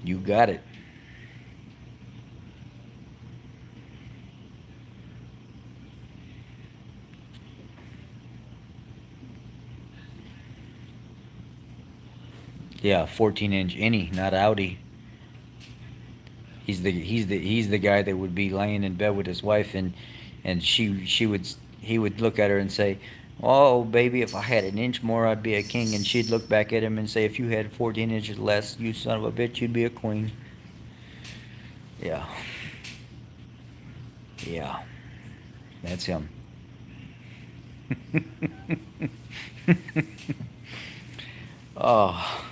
You got it. Yeah, 14-inch innie, not Audi. He's the guy that would be laying in bed with his wife, and he would look at her and say, "Oh baby, if I had an inch more, I'd be a king." And she'd look back at him and say, "If you had 14 inches less, you son of a bitch, you'd be a queen." Yeah, yeah, that's him. Oh.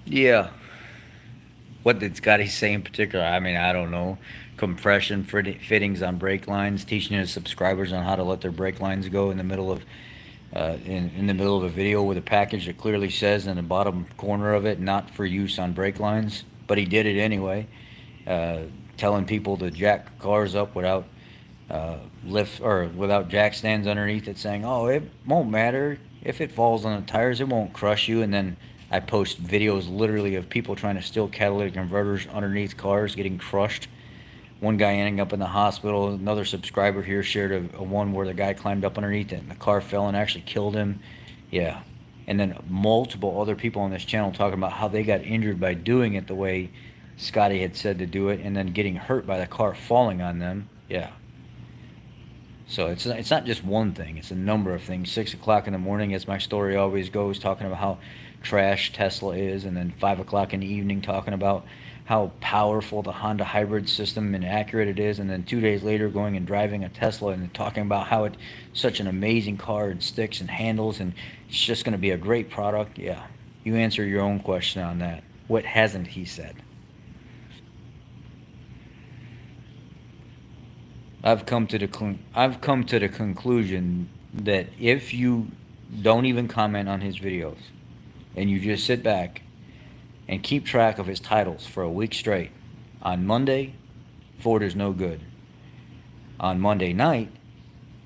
Yeah. What did Scotty say in particular? I mean, I don't know. Compression fittings on brake lines, teaching his subscribers on how to let their brake lines go in the middle of in the middle of a video with a package that clearly says in the bottom corner of it, not for use on brake lines. But he did it anyway, uh, telling people to jack cars up without lift or without jack stands underneath it, saying, "Oh, it won't matter if it falls on the tires; it won't crush you." And then I post videos literally of people trying to steal catalytic converters underneath cars getting crushed. One guy ending up in the hospital. Another subscriber here shared a one where the guy climbed up underneath it and the car fell and actually killed him. Yeah. And then multiple other people on this channel talking about how they got injured by doing it the way Scotty had said to do it, and then getting hurt by the car falling on them. Yeah. So it's not just one thing; it's a number of things. 6 o'clock in the morning, as my story always goes, talking about how trash Tesla is, and then 5 o'clock in the evening talking about how powerful the Honda hybrid system and accurate it is, and then 2 days later going and driving a Tesla and talking about how it's such an amazing car and sticks and handles and it's just going to be a great product. Yeah, you answer your own question on that. What hasn't he said? I've come to the conclusion that if you don't even comment on his videos and you just sit back and keep track of his titles for a week straight, on Monday, Ford is no good. On Monday night,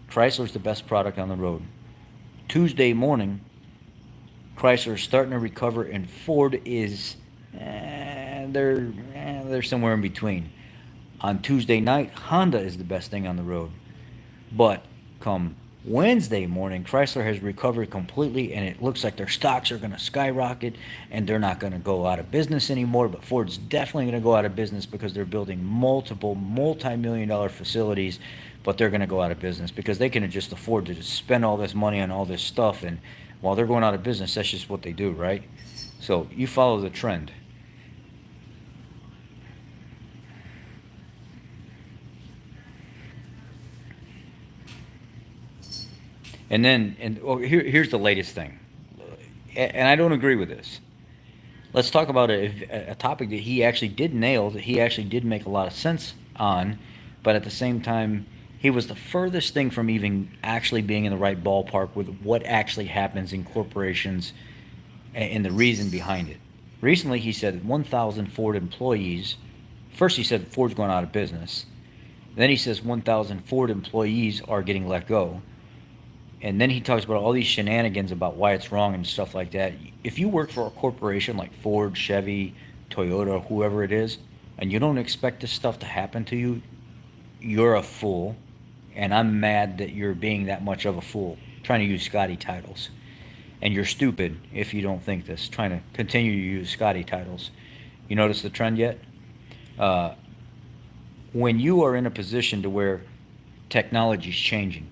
Chrysler's the best product on the road. Tuesday morning, Chrysler's starting to recover and Ford is they're somewhere in between. On Tuesday night, Honda is the best thing on the road. But come Wednesday morning, Chrysler has recovered completely, and it looks like their stocks are going to skyrocket, and they're not going to go out of business anymore. But Ford's definitely going to go out of business because they're building multiple multi-million-dollar facilities, but they're going to go out of business because they can just afford to just spend all this money on all this stuff. And while they're going out of business, that's just what they do, right? So you follow the trend. Here's the latest thing, and I don't agree with this. Let's talk about a topic that he actually did nail, that he actually did make a lot of sense on, but at the same time, he was the furthest thing from even actually being in the right ballpark with what actually happens in corporations and the reason behind it. Recently, he said 1,000 Ford employees. First, he said Ford's going out of business. Then he says 1,000 Ford employees are getting let go. And then he talks about all these shenanigans about why it's wrong and stuff like that. If you work for a corporation like Ford, Chevy, Toyota, whoever it is, and you don't expect this stuff to happen to you, you're a fool. And I'm mad that you're being that much of a fool, trying to use Scotty titles. And you're stupid if you don't think this, trying to continue to use Scotty titles. You notice the trend yet? When you are in a position to where technology is changing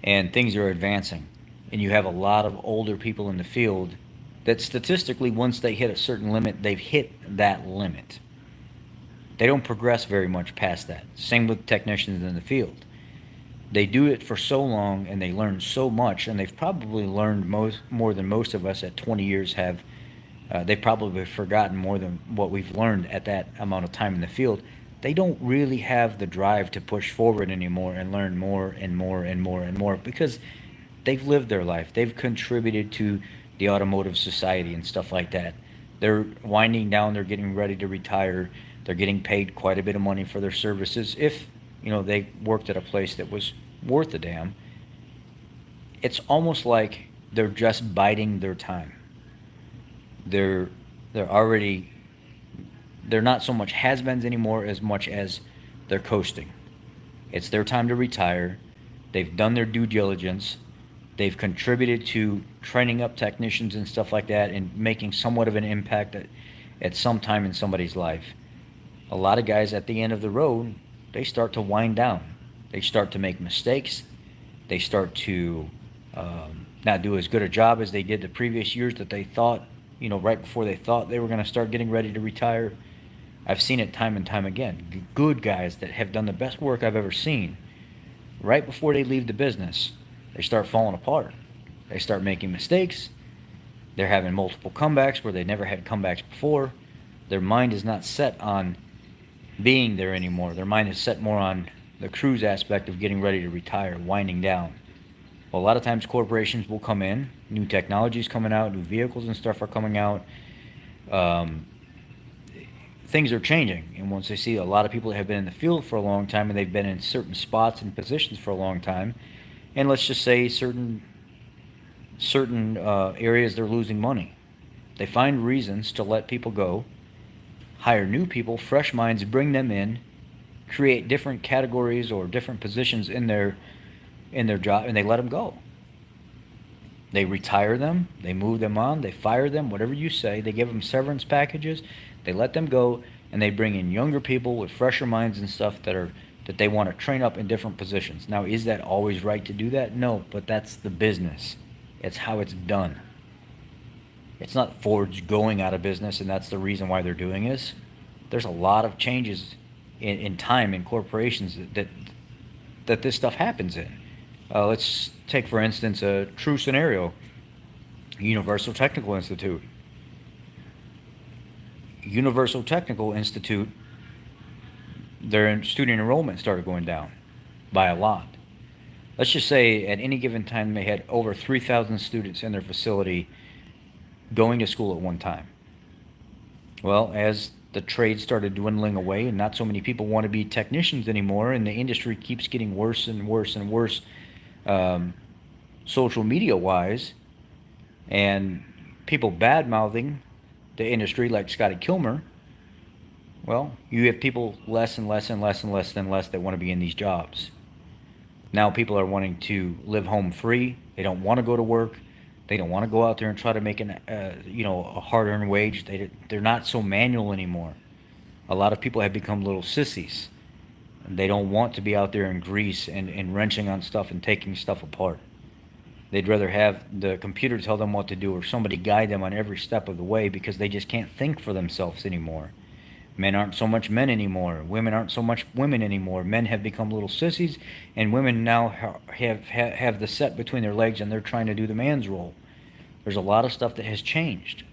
and things are advancing, and you have a lot of older people in the field that statistically, once they hit a certain limit, they've hit that limit. They don't progress very much past that. Same with technicians in the field. They do it for so long and they learn so much, and they've probably learned more than most of us at 20 years have. They've probably forgotten more than what we've learned at that amount of time in the field. They don't really have the drive to push forward anymore and learn more and more and more and more because they've lived their life. They've contributed to the automotive society and stuff like that. They're winding down. They're getting ready to retire. They're getting paid quite a bit of money for their services if, they worked at a place that was worth a damn. It's almost like they're just biding their time. They're already, they're not so much has-beens anymore as much as they're coasting. It's their time to retire. They've done their due diligence. They've contributed to training up technicians and stuff like that and making somewhat of an impact at some time in somebody's life. A lot of guys at the end of the road, they start to wind down. They start to make mistakes. They start to not do as good a job as they did the previous years that they thought, right before they thought they were going to start getting ready to retire. I've seen it time and time again. Good guys that have done the best work I've ever seen, right before they leave the business, they start falling apart. They start making mistakes. They're having multiple comebacks where they never had comebacks before. Their mind is not set on being there anymore. Their mind is set more on the cruise aspect of getting ready to retire, winding down. Well, a lot of times corporations will come in, new technologies coming out, new vehicles and stuff are coming out. Things are changing, and once they see a lot of people that have been in the field for a long time and they've been in certain spots and positions for a long time, and let's just say certain areas they're losing money, they find reasons to let people go, hire new people, fresh minds, bring them in, create different categories or different positions in their job, and they let them go. They retire them, they move them on, they fire them, whatever you say. They give them severance packages, they let them go, and they bring in younger people with fresher minds and stuff that they want to train up in different positions. Now, is that always right to do that? No, but that's the business. It's how it's done. It's not Ford's going out of business and that's the reason why they're doing this. There's a lot of changes in time in corporations that this stuff happens in. Let's take, for instance, a true scenario. Universal Technical Institute. Universal Technical Institute, their student enrollment started going down by a lot. Let's just say at any given time they had over 3,000 students in their facility going to school at one time. Well, as the trade started dwindling away and not so many people want to be technicians anymore, and the industry keeps getting worse and worse and worse, social media wise, and people bad mouthing the industry like Scotty Kilmer, well, you have people less and less and less and less than less that want to be in these jobs. Now people are wanting to live home free. They don't want to go to work. They don't want to go out there and try to make a hard-earned wage. They're not so manual anymore. A lot of people have become little sissies. They don't want to be out there in grease and wrenching on stuff and taking stuff apart. They'd rather have the computer tell them what to do or somebody guide them on every step of the way because they just can't think for themselves anymore. Men aren't so much men anymore. Women aren't so much women anymore. Men have become little sissies, and women now have the set between their legs and they're trying to do the man's role. There's a lot of stuff that has changed.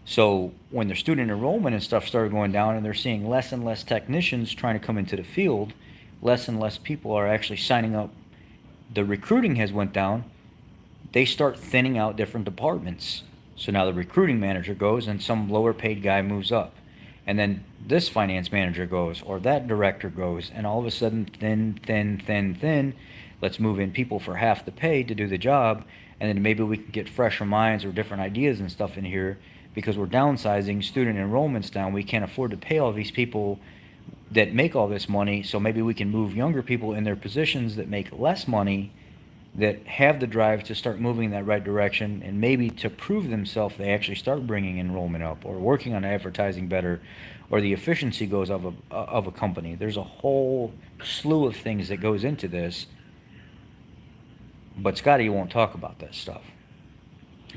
So when their student enrollment and stuff started going down and they're seeing less and less technicians trying to come into the field, less and less people are actually signing up. The recruiting has went down. They start thinning out different departments. So now the recruiting manager goes and some lower paid guy moves up. And then this finance manager goes or that director goes, and all of a sudden thin, thin, thin, thin. Let's move in people for half the pay to do the job, and then maybe we can get fresher minds or different ideas and stuff in here because we're downsizing, student enrollment's down. We can't afford to pay all these people that make all this money, so maybe we can move younger people in their positions that make less money, that have the drive to start moving in that right direction, and maybe to prove themselves they actually start bringing enrollment up or working on advertising better, or the efficiency goes of a company. There's a whole slew of things that goes into this, but Scotty won't talk about that stuff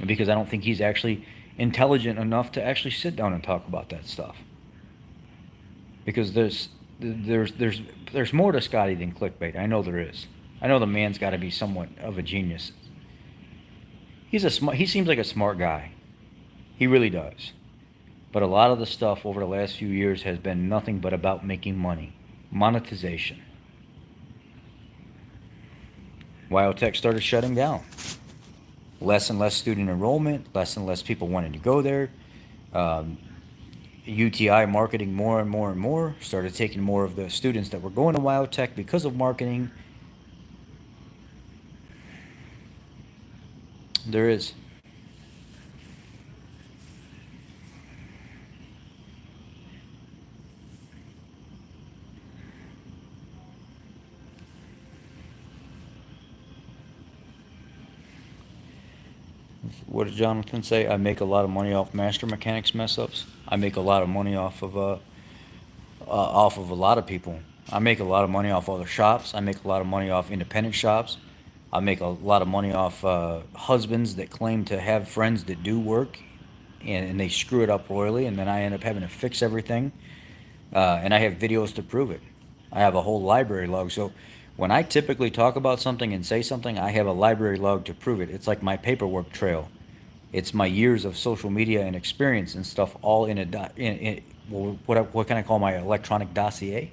because I don't think he's actually intelligent enough to actually sit down and talk about that stuff. Because there's more to Scotty than clickbait. I know there is. I know the man's got to be somewhat of a genius. He seems like a smart guy. He really does. But a lot of the stuff over the last few years has been nothing but about making money, monetization. WyoTech started shutting down. Less and less student enrollment, less and less people wanting to go there. UTI marketing more and more and more, started taking more of the students that were going to WyoTech because of marketing. There is. What did Jonathan say? I make a lot of money off master mechanics mess ups. I make a lot of money off of a lot of people. I make a lot of money off other shops. I make a lot of money off independent shops. I make a lot of money off husbands that claim to have friends that do work, and they screw it up royally, and then I end up having to fix everything. And I have videos to prove it. I have a whole library log. So when I typically talk about something and say something, I have a library log to prove it. It's like my paperwork trail. It's my years of social media and experience and stuff all in what can I call my electronic dossier,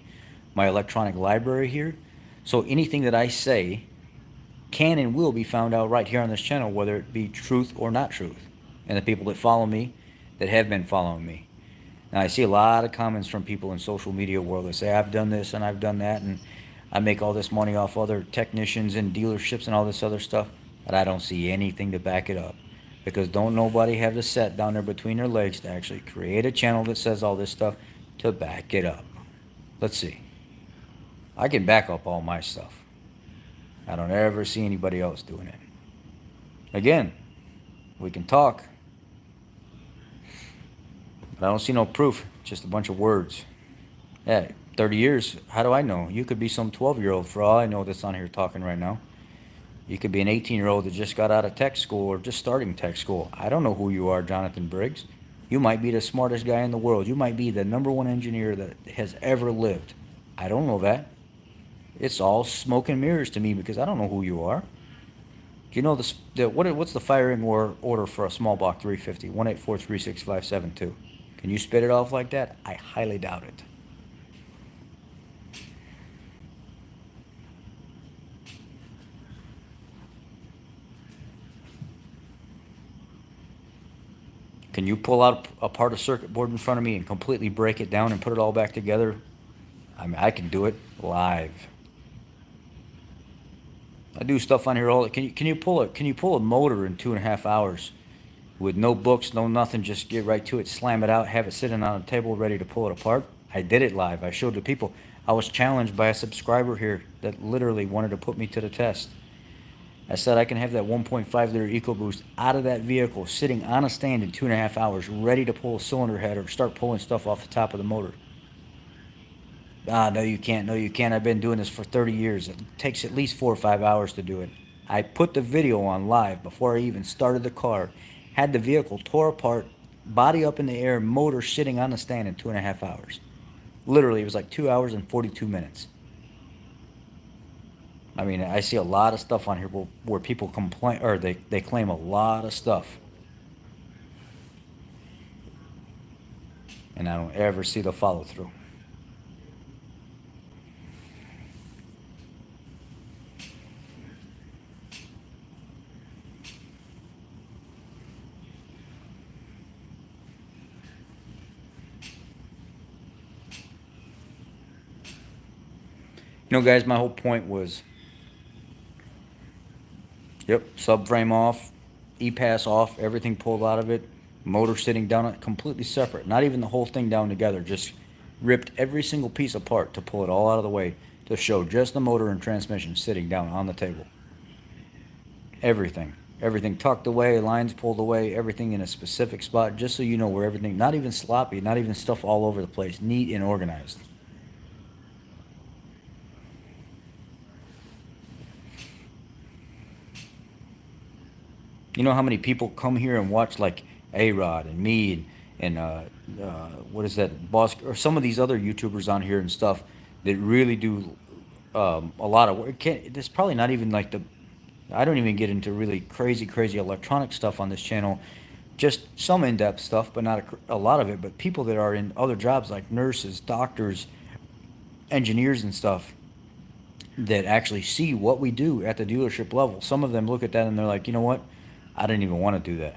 my electronic library here. So anything that I say can and will be found out right here on this channel, whether it be truth or not truth. And the people that follow me, that have been following me. Now I see a lot of comments from people in social media world that say I've done this and I've done that and I make all this money off other technicians and dealerships and all this other stuff, but I don't see anything to back it up. Because don't nobody have the set down there between their legs to actually create a channel that says all this stuff to back it up. Let's see. I can back up all my stuff. I don't ever see anybody else doing it. Again, we can talk, but I don't see no proof, just a bunch of words. Yeah, 30 years, how do I know? You could be some 12-year-old for all I know that's on here talking right now. You could be an 18-year-old that just got out of tech school or just starting tech school. I don't know who you are, Jonathan Briggs. You might be the smartest guy in the world. You might be the #1 engineer that has ever lived. I don't know that. It's all smoke and mirrors to me because I don't know who you are. Do you know what's the firing order for a small block 350? 184-36572. Can you spit it off like that? I highly doubt it. Can you pull out a part of circuit board in front of me and completely break it down and put it all back together? I mean, I can do it live. I do stuff on here all. Can you pull a motor in 2.5 hours with no books, no nothing? Just get right to it, slam it out, have it sitting on a table ready to pull it apart. I did it live. I showed the people. I was challenged by a subscriber here that literally wanted to put me to the test. I said I can have that 1.5 liter EcoBoost out of that vehicle sitting on a stand in 2.5 hours, ready to pull a cylinder head or start pulling stuff off the top of the motor. No, you can't. No, you can't. I've been doing this for 30 years. It takes at least 4 or 5 hours to do it. I put the video on live before I even started the car. Had the vehicle tore apart, body up in the air, motor sitting on the stand in 2.5 hours. Literally, it was like 2 hours and 42 minutes. I mean, I see a lot of stuff on here where people complain, or they claim a lot of stuff. and I don't ever see the follow through. You know, guys, my whole point was, yep, subframe off, E-pass off, everything pulled out of it, motor sitting down, completely separate. Not even the whole thing down together, just ripped every single piece apart to pull it all out of the way to show just the motor and transmission sitting down on the table. Everything. Everything tucked away, lines pulled away, everything in a specific spot, just so you know where everything, not even sloppy, not even stuff all over the place, neat and organized. You know how many people come here and watch like A-Rod and me and what is that, Boss, or some of these other YouTubers on here and stuff that really do a lot of work. It's probably not even like I don't even get into really crazy electronic stuff on this channel. Just some in-depth stuff, but not a lot of it. But people that are in other jobs like nurses, doctors, engineers and stuff that actually see what we do at the dealership level. Some of them look at that and they're like, you know what? I didn't even want to do that.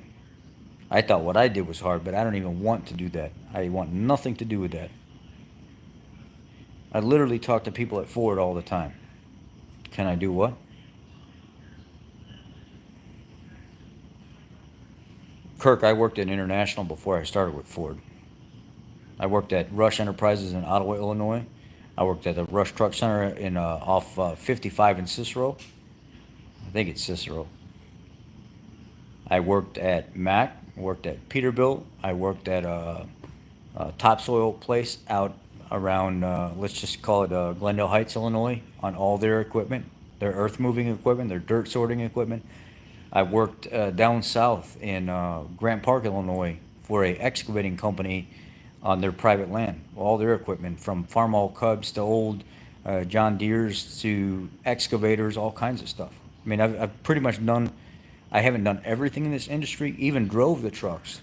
I thought what I did was hard, but I don't even want to do that. I want nothing to do with that. I literally talk to people at Ford all the time. Can I do what? Kirk, I worked at International before I started with Ford. I worked at Rush Enterprises in Ottawa, Illinois. I worked at the Rush Truck Center in off 55 in Cicero. I think it's Cicero. I worked at Mac. Worked at Peterbilt. I worked at a topsoil place out around, let's just call it Glendale Heights, Illinois, on all their equipment, their earth moving equipment, their dirt sorting equipment. I worked down south in Grant Park, Illinois, for a excavating company on their private land. All their equipment, from farmall Cubs to old John Deeres to excavators, all kinds of stuff. I mean, I've pretty much done. I haven't done everything in this industry. Even drove the trucks.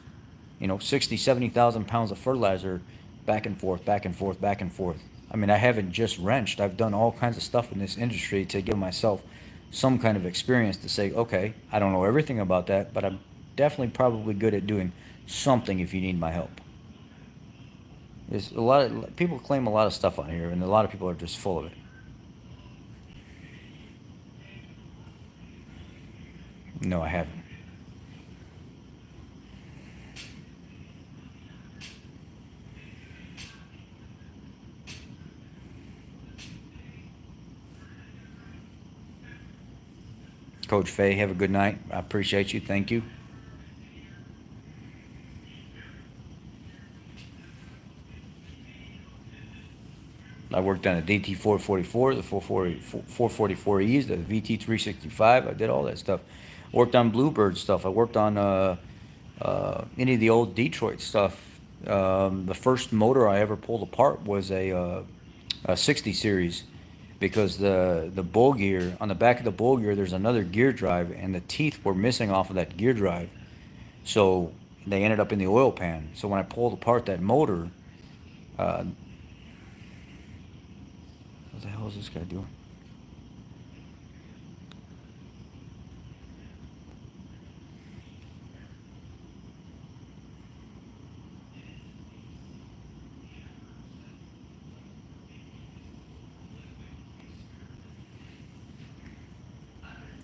60, 70,000 pounds of fertilizer, back and forth, back and forth, back and forth. I mean, I haven't just wrenched. I've done all kinds of stuff in this industry to give myself some kind of experience to say, okay, I don't know everything about that, but I'm definitely probably good at doing something if you need my help. There's a lot of people claim a lot of stuff on here, and a lot of people are just full of it. No, I haven't. Coach Fay, have a good night. I appreciate you. Thank you. I worked on a DT444, the 444Es, the VT365. I did all that stuff. Worked on Bluebird stuff. I worked on any of the old Detroit stuff. The first motor I ever pulled apart was a 60 series, because the bull gear, on the back of the bull gear, there's another gear drive, and the teeth were missing off of that gear drive. So they ended up in the oil pan. So when I pulled apart that motor, what the hell is this guy doing?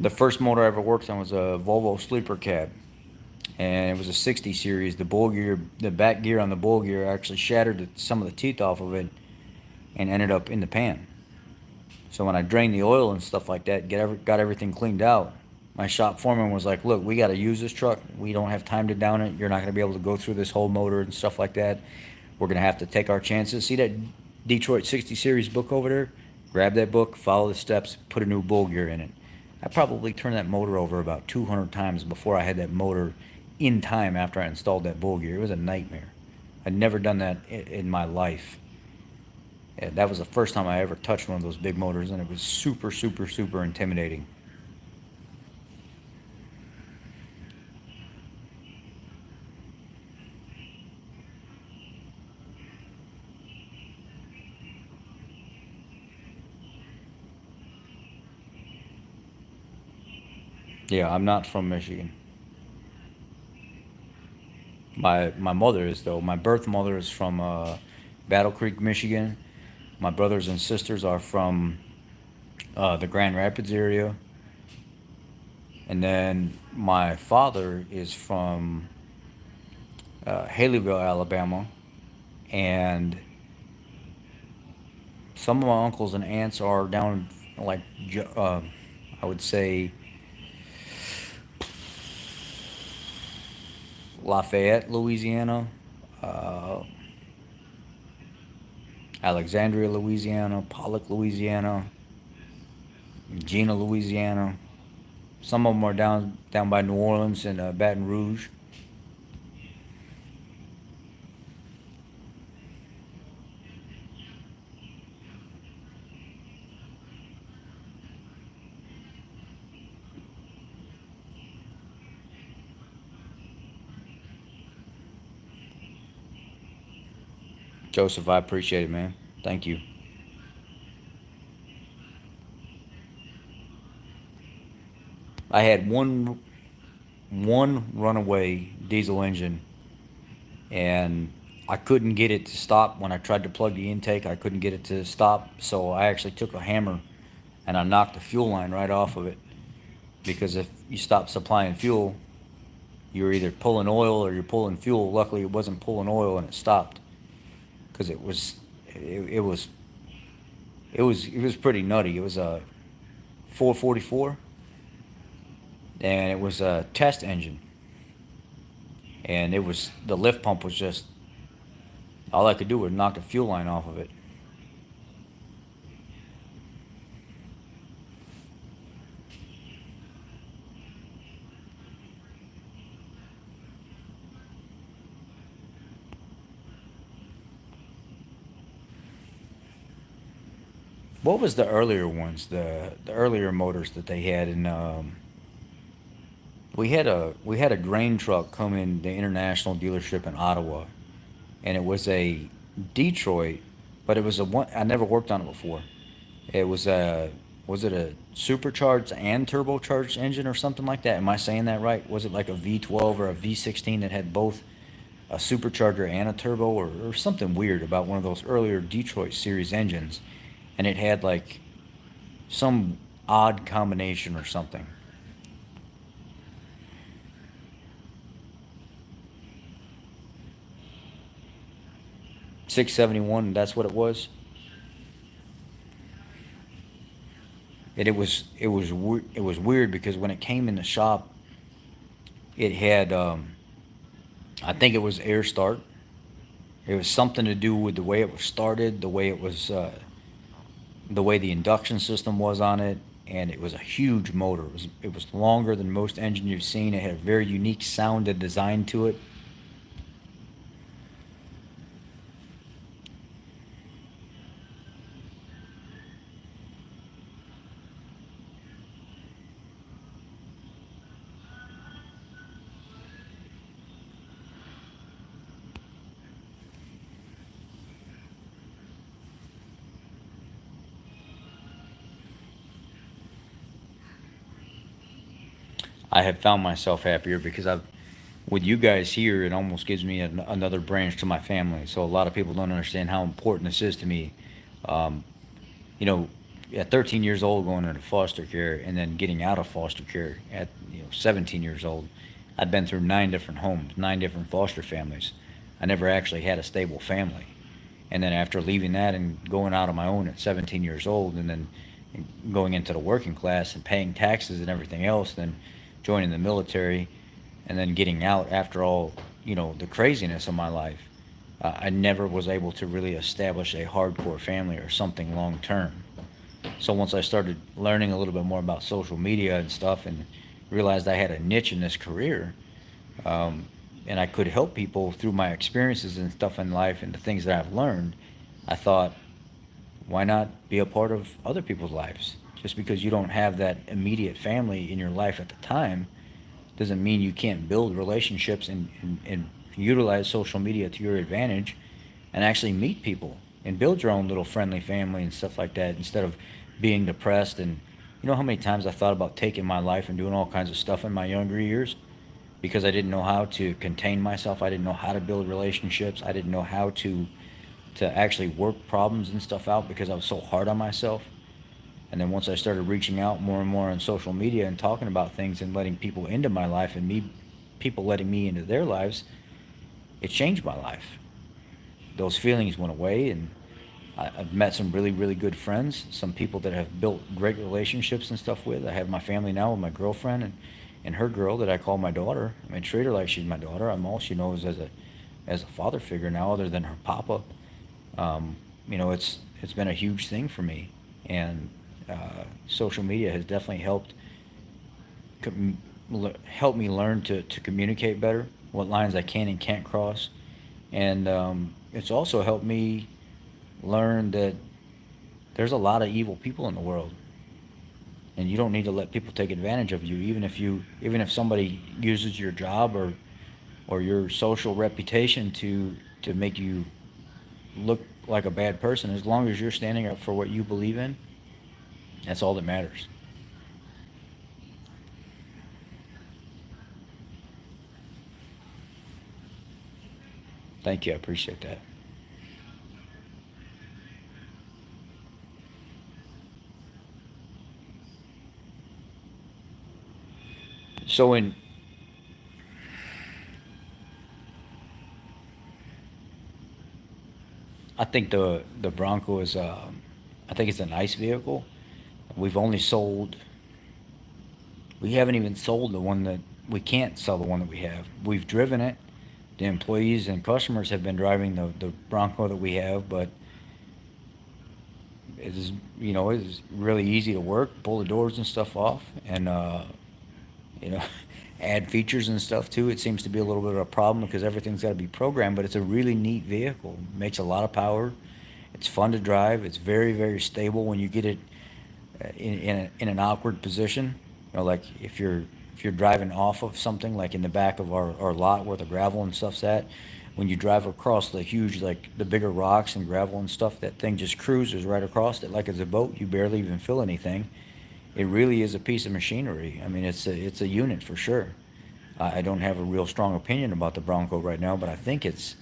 The first motor I ever worked on was a Volvo sleeper cab, and it was a 60 series. The bull gear, the back gear on the bull gear actually shattered some of the teeth off of it and ended up in the pan. So when I drained the oil and stuff like that, got everything cleaned out, my shop foreman was like, look, we got to use this truck. We don't have time to down it. You're not going to be able to go through this whole motor and stuff like that. We're going to have to take our chances. See that Detroit 60 series book over there? Grab that book, follow the steps, put a new bull gear in it. I probably turned that motor over about 200 times before I had that motor in time after I installed that bull gear. It was a nightmare. I'd never done that in my life. And that was the first time I ever touched one of those big motors, and it was super intimidating. Yeah, I'm not from Michigan. My mother is though. My birth mother is from Battle Creek, Michigan. My brothers and sisters are from the Grand Rapids area, and then my father is from Haleyville, Alabama, and some of my uncles and aunts are down like I would say Lafayette, Louisiana, uh, Alexandria, Louisiana, Pollock, Louisiana, Gina, Louisiana. Some of them are down by New Orleans and Baton Rouge. Joseph, I appreciate it, man. Thank you. I had one runaway diesel engine, and I couldn't get it to stop when I tried to plug the intake. I couldn't get it to stop, so I actually took a hammer and I knocked the fuel line right off of it. Because if you stop supplying fuel, you're either pulling oil or you're pulling fuel. Luckily, it wasn't pulling oil and it stopped because it was pretty nutty. It was a 444, and it was a test engine, and the lift pump was just all I could do was knock the fuel line off of it. What was the earlier ones? The earlier motors that they had in we had a grain truck come in the international dealership in Ottawa, and it was a Detroit, but it was a one. I never worked on it before. It was it a supercharged and turbocharged engine or something like that? Am I saying that right? Was it like a V12 or a V16 that had both a supercharger and a turbo, or something weird about one of those earlier Detroit series engines, and it had like some odd combination or something. 671, that's what it was. And it was weird because when it came in the shop, it had I think it was air start. It was something to do with the way it was started, the way the induction system was on it, and it was a huge motor. It was longer than most engines you've seen. It had a very unique sound and design to it. I have found myself happier because I've with you guys here, it almost gives me another branch to my family. So a lot of people don't understand how important this is to me. Um, you know, at 13 years old, going into foster care, and then getting out of foster care at 17 years old, I'd been through 9 different homes, 9 different foster families. I never actually had a stable family. And then after leaving that and going out on my own at 17 years old, and then going into the working class and paying taxes and everything else, then joining the military, and then getting out after all, the craziness of my life, I never was able to really establish a hardcore family or something long term. So once I started learning a little bit more about social media and stuff, and realized I had a niche in this career, um, and I could help people through my experiences and stuff in life and the things that I've learned, I thought, why not be a part of other people's lives? Just because you don't have that immediate family in your life at the time doesn't mean you can't build relationships and utilize social media to your advantage and actually meet people and build your own little friendly family and stuff like that instead of being depressed and You know how many times I thought about taking my life and doing all kinds of stuff in my younger years because I didn't know how to contain myself. I didn't know how to build relationships. I didn't know how to actually work problems and stuff out because I was so hard on myself. And then once I started reaching out more and more on social media and talking about things and letting people into my life and people letting me into their lives, it changed my life. Those feelings went away, and I've met some really, really good friends, some people that have built great relationships and stuff with. I have my family now with my girlfriend and her girl that I call my daughter. I mean, treat her like she's my daughter. I'm all she knows as a father figure now, other than her papa. It's been a huge thing for me, and social media has definitely helped me learn to communicate better, what lines I can and can't cross, and it's also helped me learn that there's a lot of evil people in the world, and you don't need to let people take advantage of you, even if somebody uses your job or your social reputation to make you look like a bad person. As long as you're standing up for what you believe in, that's all that matters. Thank you. I appreciate that. So in I think the Bronco is I think it's a nice vehicle. We've only sold we haven't even sold the one that we can't sell the one that we have. We've driven it. The employees and customers have been driving the Bronco that we have, but it is really easy to work, pull the doors and stuff off, and you know, add features and stuff too. It seems to be a little bit of a problem because everything's got to be programmed, but it's a really neat vehicle. It makes a lot of power. It's fun to drive. It's very, very stable when you get it in an awkward position. Like if you're driving off of something, like in the back of our lot where the gravel and stuff's at, when you drive across the huge, like the bigger rocks and gravel and stuff, that thing just cruises right across it like it's a boat. You barely even feel anything. It really is a piece of machinery. I mean, it's a unit for sure. I don't have a real strong opinion about the Bronco right now, but I think it's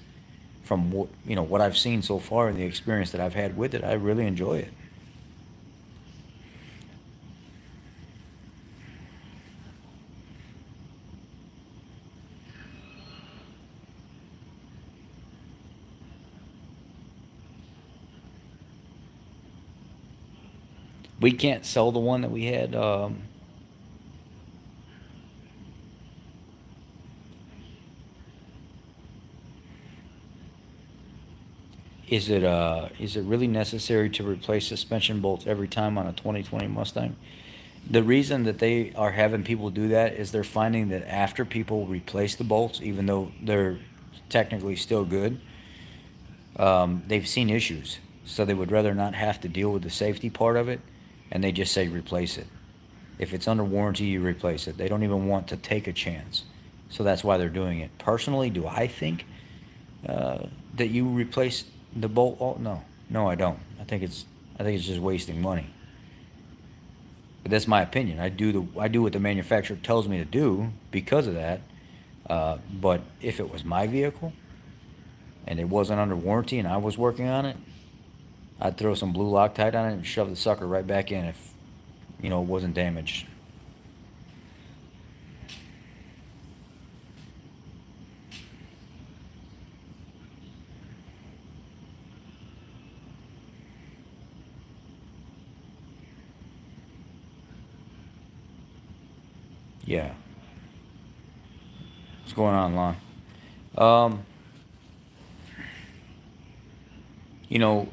from what I've seen so far and the experience that I've had with it, I really enjoy it. We can't sell the one that we had. Is it really necessary to replace suspension bolts every time on a 2020 Mustang? The reason that they are having people do that is they're finding that after people replace the bolts, even though they're technically still good, they've seen issues. So they would rather not have to deal with the safety part of it, and they just say replace it. If it's under warranty, you replace it. They don't even want to take a chance. So that's why they're doing it. Personally, do I think that you replace the bolt? Oh, no, no, I don't. I think it's just wasting money. But that's my opinion. I do what the manufacturer tells me to do because of that. But if it was my vehicle and it wasn't under warranty and I was working on it, I'd throw some blue Loctite on it and shove the sucker right back in if it wasn't damaged. Yeah. What's going on, Lon? Um, you know,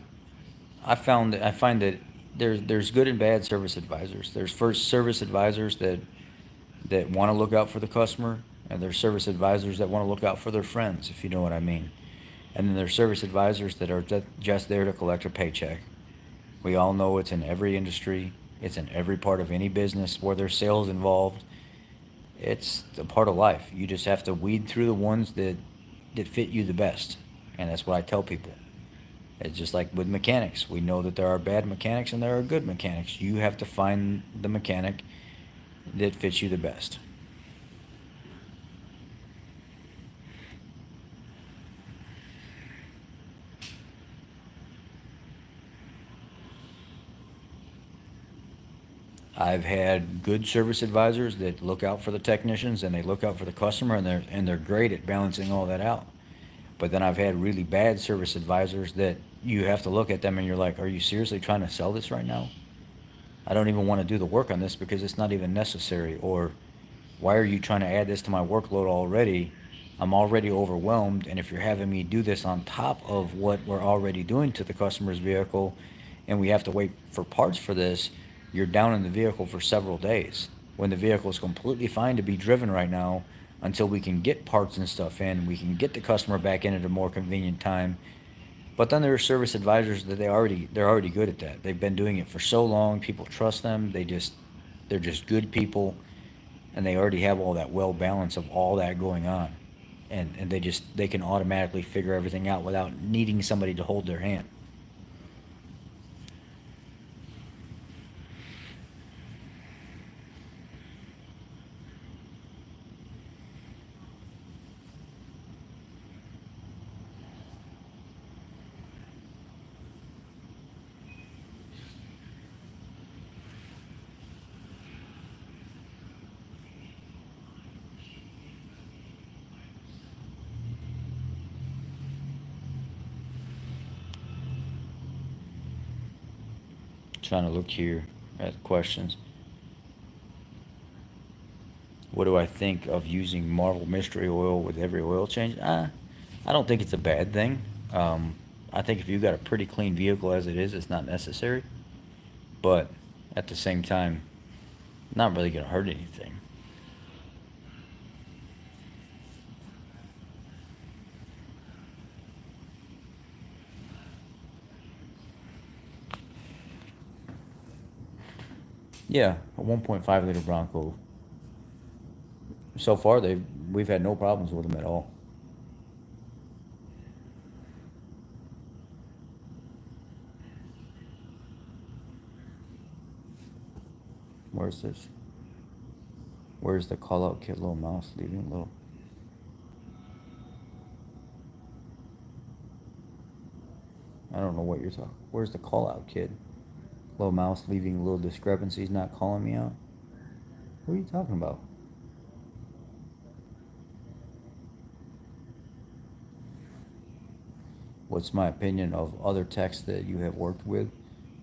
I find that there's good and bad service advisors. There's first service advisors that want to look out for the customer, and there's service advisors that want to look out for their friends, if you know what I mean. And then there's service advisors that are just there to collect a paycheck. We all know it's in every industry. It's in every part of any business where there's sales involved. It's a part of life. You just have to weed through the ones that fit you the best, and that's what I tell people. It's just like with mechanics. We know that there are bad mechanics and there are good mechanics. You have to find the mechanic that fits you the best. I've had good service advisors that look out for the technicians and they look out for the customer, and they're great at balancing all that out. But then I've had really bad service advisors that you have to look at them and you're like, are you seriously trying to sell this right now? I don't even want to do the work on this because it's not even necessary. Or why are you trying to add this to my workload already? I'm already overwhelmed, and if you're having me do this on top of what we're already doing to the customer's vehicle, and we have to wait for parts for this, you're down in the vehicle for several days when the vehicle is completely fine to be driven right now until we can get parts and stuff in, we can get the customer back in at a more convenient time. But then there are service advisors that they're already good at that. They've been doing it for so long, people trust them. They're just good people, and they already have all that well balance of all that going on, and they can automatically figure everything out without needing somebody to hold their hand. Trying to look here at questions. What do I think of using Marvel Mystery Oil with every oil change? I don't think it's a bad thing. I think if you've got a pretty clean vehicle as it is, it's not necessary. But at the same time, not really going to hurt anything. Yeah, a 1.5 liter Bronco. So far, we've had no problems with them at all. Where's this? Where's the call out kit, little mouse, leaving little? I don't know what you're talking. Where's the call out kid? Little mouse leaving little discrepancies, not calling me out. What are you talking about? What's my opinion of other techs that you have worked with?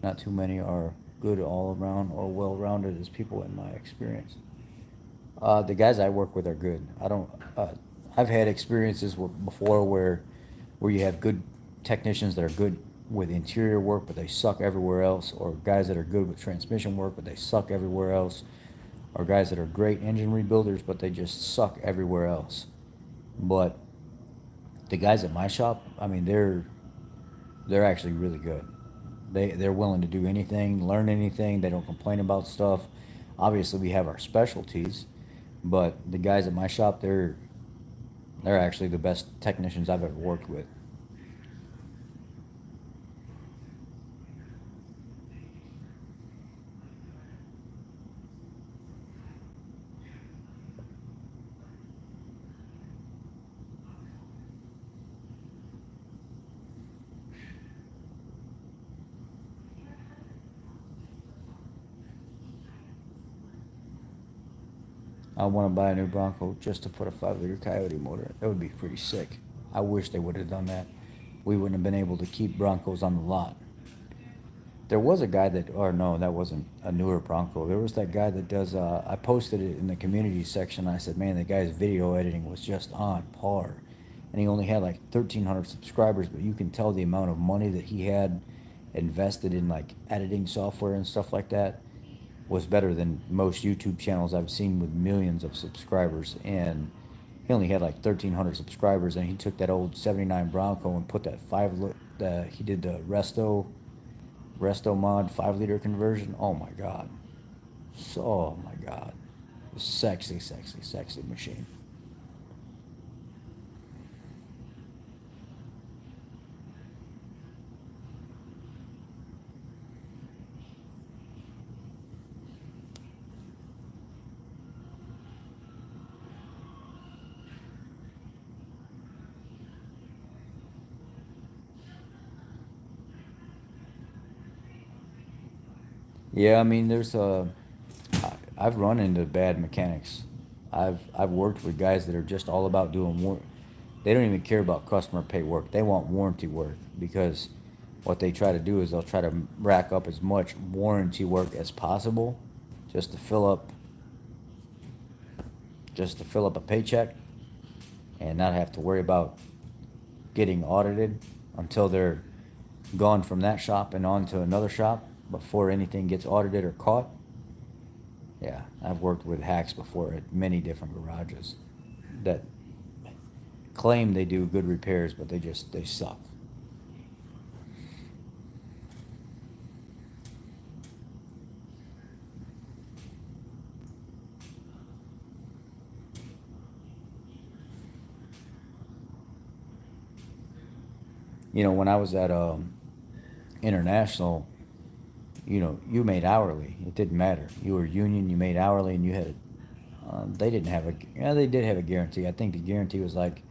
Not too many are good all around or well rounded as people in my experience. The guys I work with are good. I don't. I've had experiences before where you have good technicians that are good with interior work, but they suck everywhere else, or guys that are good with transmission work, but they suck everywhere else, or guys that are great engine rebuilders, but they just suck everywhere else. But the guys at my shop, I mean, they're actually really good. They're willing to do anything, learn anything. They don't complain about stuff. Obviously, we have our specialties, but the guys at my shop, they're actually the best technicians I've ever worked with. I want to buy a new Bronco just to put a 5 liter Coyote motor. That would be pretty sick. I wish they would have done that. We wouldn't have been able to keep Broncos on the lot. There was a guy that, or no, that wasn't a newer Bronco. There was that guy that does, I posted it in the community section. I said, man, the guy's video editing was just on par. And he only had like 1,300 subscribers, but you can tell the amount of money that he had invested in like editing software and stuff like that was better than most YouTube channels I've seen with millions of subscribers. And he only had like 1,300 subscribers, and he took that old '79 Bronco and put that he did the Resto mod 5 liter conversion. Oh my god. So, oh my god. Sexy, sexy, sexy machine. Yeah, I mean, I've run into bad mechanics. I've worked with guys that are just all about doing work. They don't even care about customer pay work. They want warranty work because what they try to do is they'll try to rack up as much warranty work as possible just to fill up a paycheck and not have to worry about getting audited until they're gone from that shop and on to another shop before anything gets audited or caught. Yeah, I've worked with hacks before at many different garages that claim they do good repairs, but they suck. When I was at International, you made hourly. It didn't matter. You were union, you made hourly, and you had. They didn't have a. Yeah, they did have a guarantee. I think the guarantee was like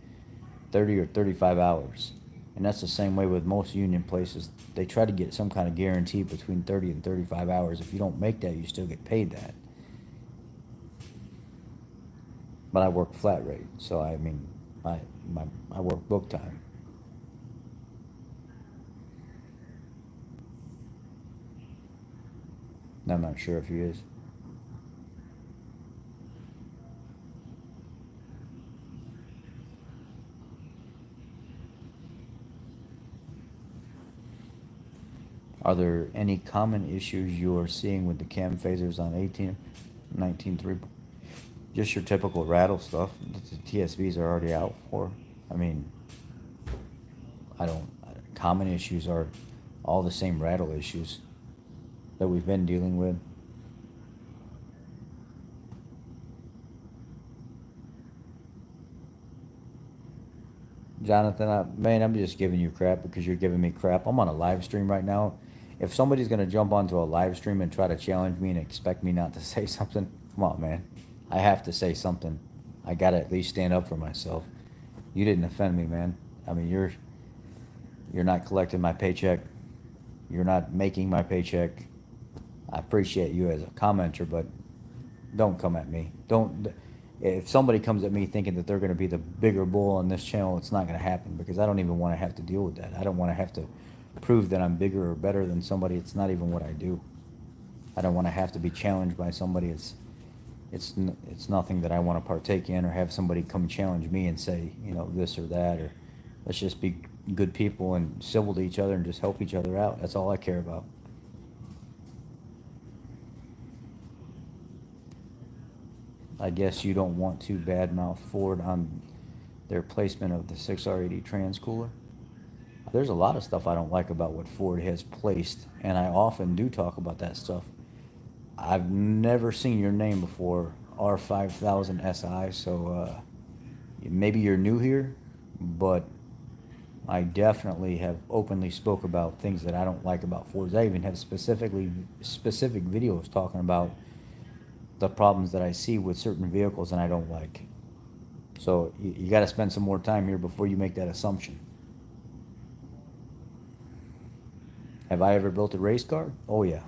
30 or 35 hours, and that's the same way with most union places. They try to get some kind of guarantee between 30 and 35 hours. If you don't make that, you still get paid that. But I work flat rate, so I mean, I I work book time. I'm not sure if he is. Are there any common issues you are seeing with the cam phasers on 18, 19.3? Just your typical rattle stuff that the TSVs are already out for. I mean, common issues are all the same rattle issues that we've been dealing with. Jonathan, man, I'm just giving you crap because you're giving me crap. I'm on a live stream right now. If somebody's going to jump onto a live stream and try to challenge me and expect me not to say something, come on, man. I have to say something. I got to at least stand up for myself. You didn't offend me, man. I mean, you're not collecting my paycheck. You're not making my paycheck. I appreciate you as a commenter, but don't come at me. Don't. If somebody comes at me thinking that they're going to be the bigger bull on this channel, it's not going to happen because I don't even want to have to deal with that. I don't want to have to prove that I'm bigger or better than somebody. It's not even what I do. I don't want to have to be challenged by somebody. It's nothing that I want to partake in or have somebody come challenge me and say, this or that, or let's just be good people and civil to each other and just help each other out. That's all I care about. I guess you don't want to badmouth Ford on their placement of the 6R80 trans cooler. There's a lot of stuff I don't like about what Ford has placed, and I often do talk about that stuff. I've never seen your name before, R5000SI, so maybe you're new here, but I definitely have openly spoke about things that I don't like about Fords. I even have specific videos talking about the problems that I see with certain vehicles and I don't like. So you got to spend some more time here before you make that assumption. Have I ever built a race car? Oh yeah.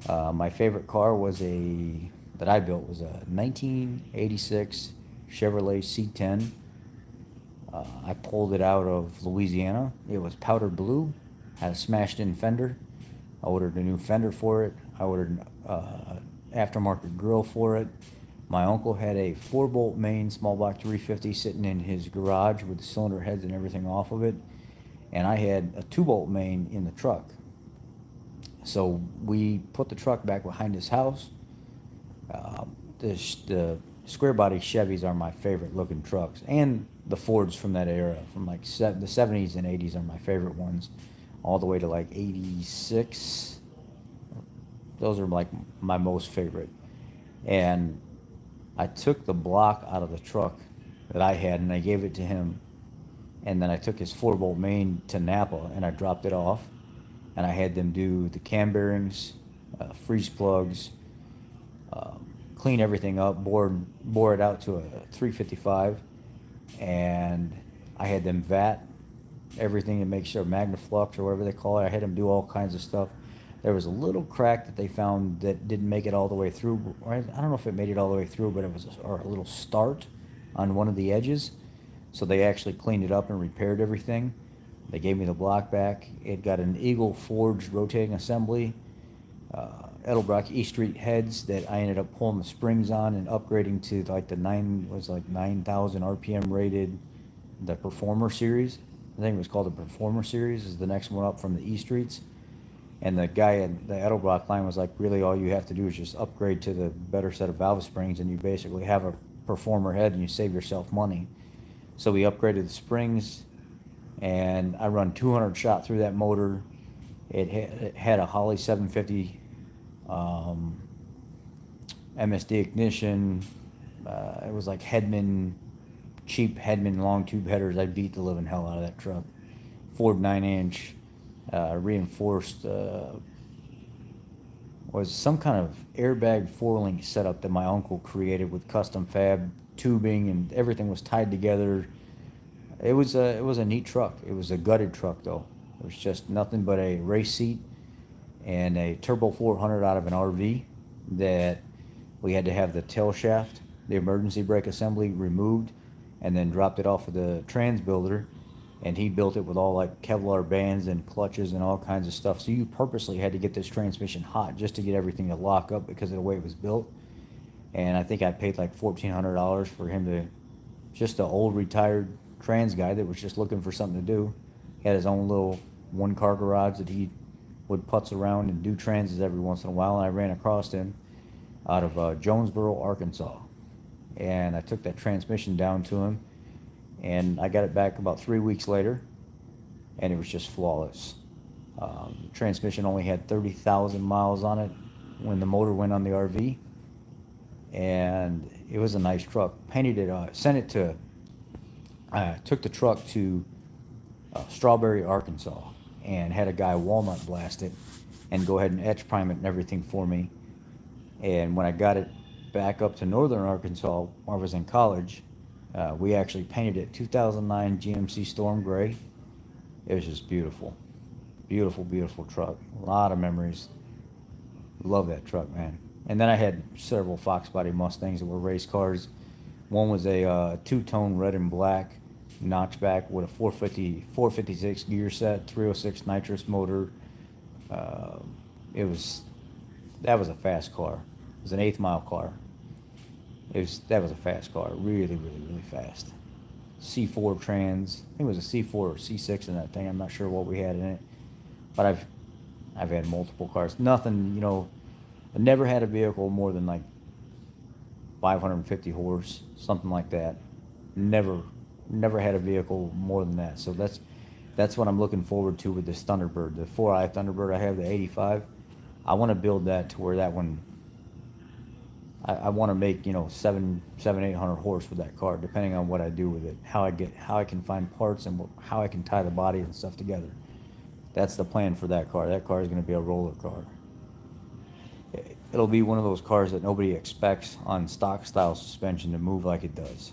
My favorite car that I built was a 1986 Chevrolet C10. I pulled it out of Louisiana. It was powder blue, had a smashed in fender. I ordered a new fender for it. I ordered aftermarket grill for it. My uncle had a 4-bolt main small block 350 sitting in his garage with the cylinder heads and everything off of it, and I had a 2-bolt main in the truck. So we put the truck back behind his house. The square body Chevys are my favorite looking trucks, and the Fords from that era, from like the 70s and 80s, are my favorite ones, all the way to like 86. Those are like my most favorite. And I took the block out of the truck that I had and I gave it to him. And then I took his 4-bolt main to Napa and I dropped it off. And I had them do the cam bearings, freeze plugs, clean everything up, bore it out to a 355. And I had them vat everything to make sure, Magnaflux or whatever they call it. I had them do all kinds of stuff. there was a little crack that they found that didn't make it all the way through. I don't know if it made it all the way through, but it was a little start on one of the edges. So they actually cleaned it up and repaired everything. They gave me the block back. It got an Eagle forged rotating assembly, Edelbrock E Street heads that I ended up pulling the springs on and upgrading to like the 9,000 RPM rated, the Performer series. I think it was called the Performer series. Is the next one up from the E Streets. And the guy at the Edelbrock line was like, really, all you have to do is just upgrade to the better set of valve springs, and you basically have a Performer head, and you save yourself money. So we upgraded the springs, and I run 200 shot through that motor. It had a Holly 750 MSD ignition. It was like cheap Hedman long tube headers. I beat the living hell out of that truck. Ford 9-inch, reinforced, was some kind of airbag 4-link setup that my uncle created with custom fab tubing, and everything was tied together. It was a neat truck. It was a gutted truck though. It was just nothing but a race seat and a Turbo 400 out of an RV that we had to have the tail shaft, the emergency brake assembly removed, and then dropped it off of the trans builder, and he built it with all like Kevlar bands and clutches and all kinds of stuff. So you purposely had to get this transmission hot just to get everything to lock up because of the way it was built. And I think I paid like $1,400 for him to, just an old retired trans guy that was just looking for something to do. He had his own little one-car garage that he would putz around and do transes every once in a while, and I ran across him out of Jonesboro, Arkansas. And I took that transmission down to him, and I got it back about 3 weeks later, and it was just flawless. The transmission only had 30,000 miles on it when the motor went on the RV, and it was a nice truck. Painted it, took the truck to Strawberry, Arkansas, and had a guy walnut blast it and go ahead and etch prime it and everything for me. And when I got it back up to northern Arkansas, where I was in college, we actually painted it 2009 GMC Storm Gray. It was just beautiful. Beautiful, beautiful truck. A lot of memories. Love that truck, man. And then I had several Fox body Mustangs that were race cars. One was a two-tone red and black notchback with a 456 gear set, 306 nitrous motor. That was a fast car. It was an 8th mile car. That was a fast car, really, really, really fast. C4 trans. I think it was a C4 or C6 in that thing. I'm not sure what we had in it, but I've had multiple cars. Nothing, I never had a vehicle more than like 550 horse, something like that. Never had a vehicle more than that. So that's what I'm looking forward to with this Thunderbird, the 4i Thunderbird. I have the 85. I want to build that to where that one. I want to make 800 horse with that car, depending on what I do with it, how I can find parts, and how I can tie the body and stuff together. That's the plan for that car. That car is going to be a roller car. It'll be one of those cars that nobody expects on stock style suspension to move like it does.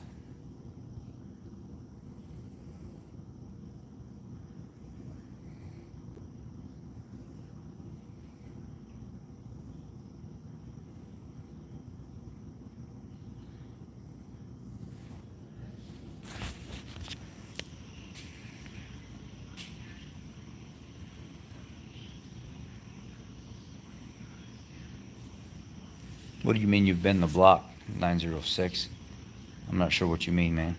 What do you mean you've been the block, 906? I'm not sure what you mean, man.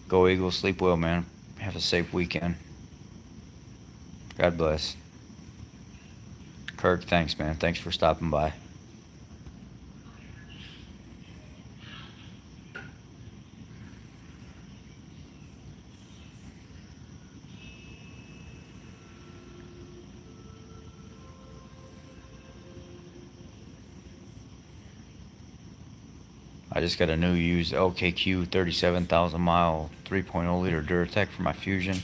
Go Eagles, sleep well, man. Have a safe weekend. God bless. Kirk, thanks, man. Thanks for stopping by. I just got a new used LKQ 37,000 mile 3.0 liter Duratec for my Fusion.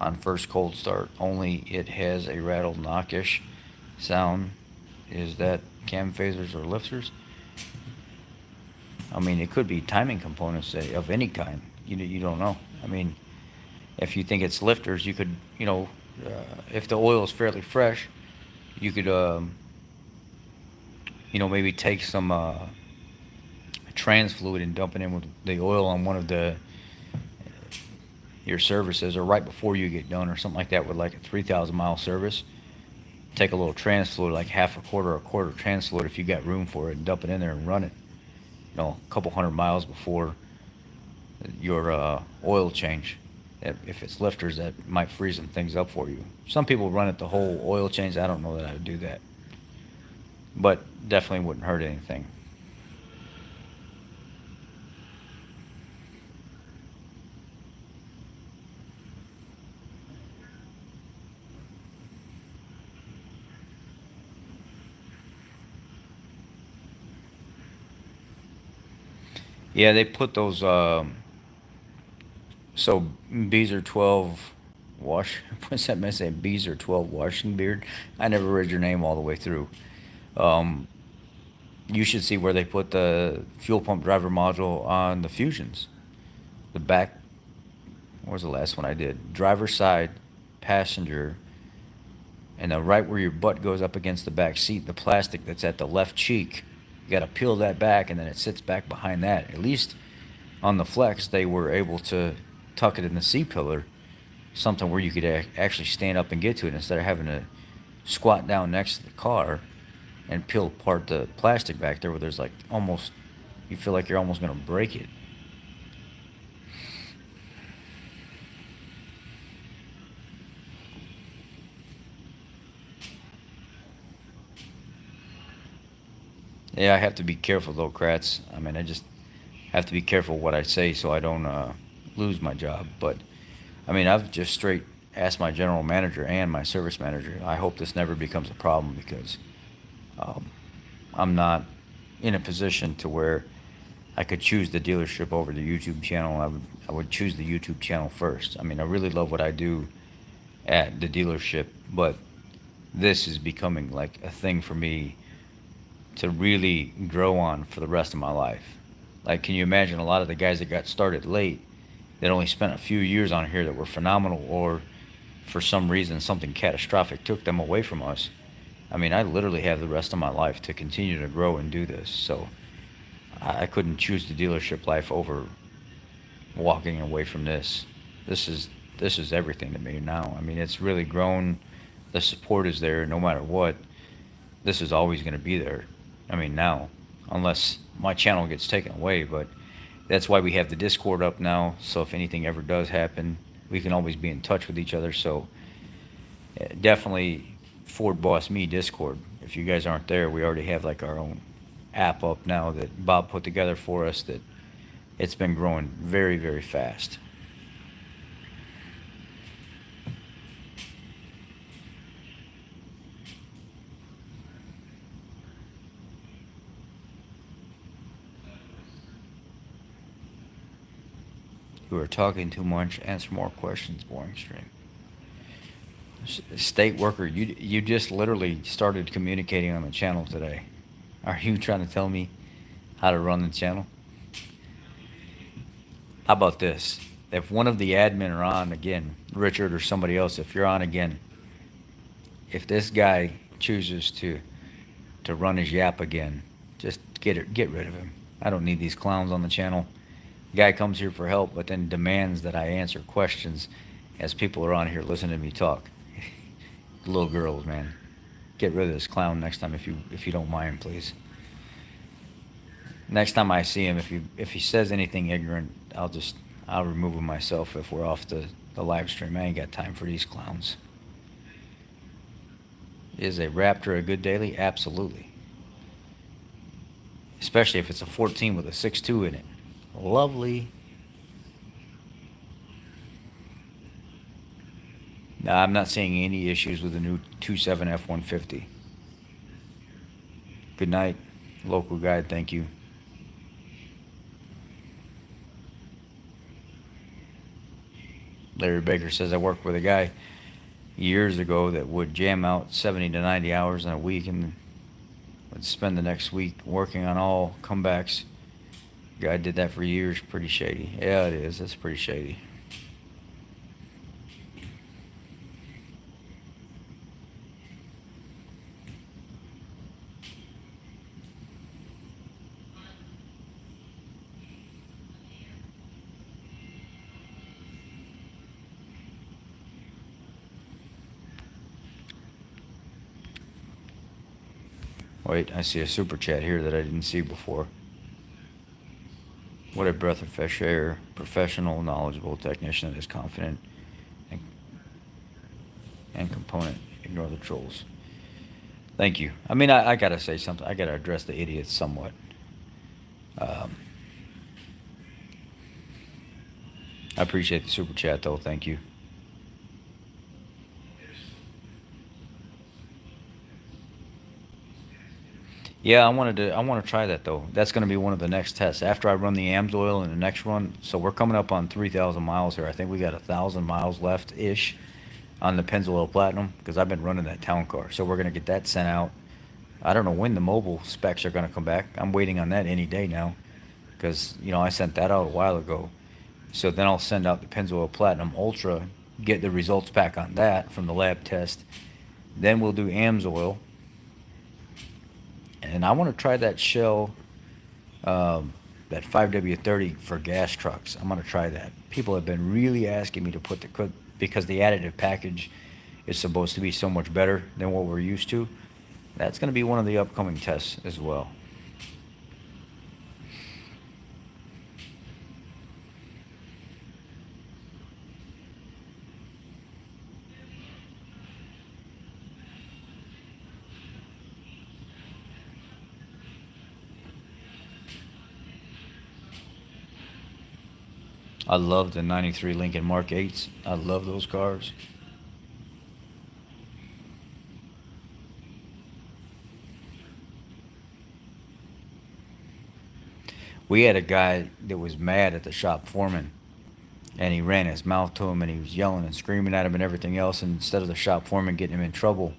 on first cold start. Only it has a rattle knockish sound. Is that cam phasers or lifters? I mean, it could be timing components of any kind. You don't know. I mean, if you think it's lifters, you could, if the oil is fairly fresh, you could, maybe take some trans fluid and dump it in with the oil on one of your services, or right before you get done, or something like that, with like a 3,000 mile service. Take a little trans fluid, like half a quarter trans fluid, if you got room for it, and dump it in there and run it. A couple hundred miles before your oil change. If it's lifters, that might freeze some things up for you. Some people run it the whole oil change. I don't know that I would do that, but definitely wouldn't hurt anything. Yeah, they put those. So Beezer 12 wash. What's that man say? Beezer 12 washing beard. I never read your name all the way through. Um, you should see where they put the fuel pump driver module on the Fusions. The back. What was the last one I did? Driver side, passenger, and then right where your butt goes up against the back seat, the plastic that's at the left cheek. You got to peel that back, and then it sits back behind that. At least on the Flex, they were able to tuck it in the C-pillar, something where you could actually stand up and get to it instead of having to squat down next to the car and peel apart the plastic back there, where there's like almost, you feel like you're almost going to break it. Yeah, I have to be careful though, Kratz. I mean, I just have to be careful what I say so I don't lose my job. But I mean, I've just straight asked my general manager and my service manager. I hope this never becomes a problem, because um, I'm not in a position to where I could choose the dealership over the YouTube channel. I would choose the YouTube channel first. I mean, I really love what I do at the dealership, but this is becoming like a thing for me to really grow on for the rest of my life. Like, can you imagine a lot of the guys that got started late that only spent a few years on here that were phenomenal, or for some reason something catastrophic took them away from us? I mean, I literally have the rest of my life to continue to grow and do this. So I couldn't choose the dealership life over walking away from this. This is everything to me now. I mean, it's really grown. The support is there no matter what. This is always going to be there. I mean, now, unless my channel gets taken away, but that's why we have the Discord up now. So if anything ever does happen, we can always be in touch with each other. So definitely Ford Boss Me Discord. If you guys aren't there, we already have like our own app up now that Bob put together for us, that it's been growing very, very fast. You are talking too much. Answer more questions. Boring stream. State worker, you just literally started communicating on the channel today. Are you trying to tell me how to run the channel? How about this? If one of the admin are on again, Richard or somebody else, if you're on again, if this guy chooses to run his yap again, just get rid of him. I don't need these clowns on the channel. Guy comes here for help, but then demands that I answer questions as people are on here listening to me talk. Little girls, man. Get rid of this clown next time, if you don't mind, please. Next time I see him, if he says anything ignorant, I'll remove him myself if we're off the live stream. I ain't got time for these clowns. Is a Raptor a good daily? Absolutely. Especially if it's a 14 with a 6.2 in it. Lovely. No, I'm not seeing any issues with the new 2.7 F-150. Good night, local guide. Thank you. Larry Baker says I worked with a guy years ago that would jam out 70 to 90 hours in a week and would spend the next week working on all comebacks. Guy did that for years. Pretty shady. Yeah, it is. It's pretty shady. Wait, I see a super chat here that I didn't see before. What a breath of fresh air. Professional, knowledgeable technician that is confident and component. Ignore the trolls. Thank you. I mean, I gotta say something. I gotta address the idiots somewhat. I appreciate the super chat, though. Thank you. Yeah, I want to try that though. That's going to be one of the next tests after I run the AMSOIL in the next run. So we're coming up on 3,000 miles here. I think we got 1,000 miles left ish on the Pennzoil Platinum because I've been running that town car. So we're going to get that sent out. I don't know when the mobile specs are going to come back. I'm waiting on that any day now because I sent that out a while ago. So then I'll send out the Pennzoil Platinum Ultra, get the results back on that from the lab test. Then we'll do AMSOIL. And I want to try that Shell, that 5W30 for gas trucks. I'm going to try that. People have been really asking me to put because the additive package is supposed to be so much better than what we're used to. That's going to be one of the upcoming tests as well. I love the 93 Lincoln Mark 8s. I love those cars. We had a guy that was mad at the shop foreman, and he ran his mouth to him, and he was yelling and screaming at him and everything else. And instead of the shop foreman getting him in trouble,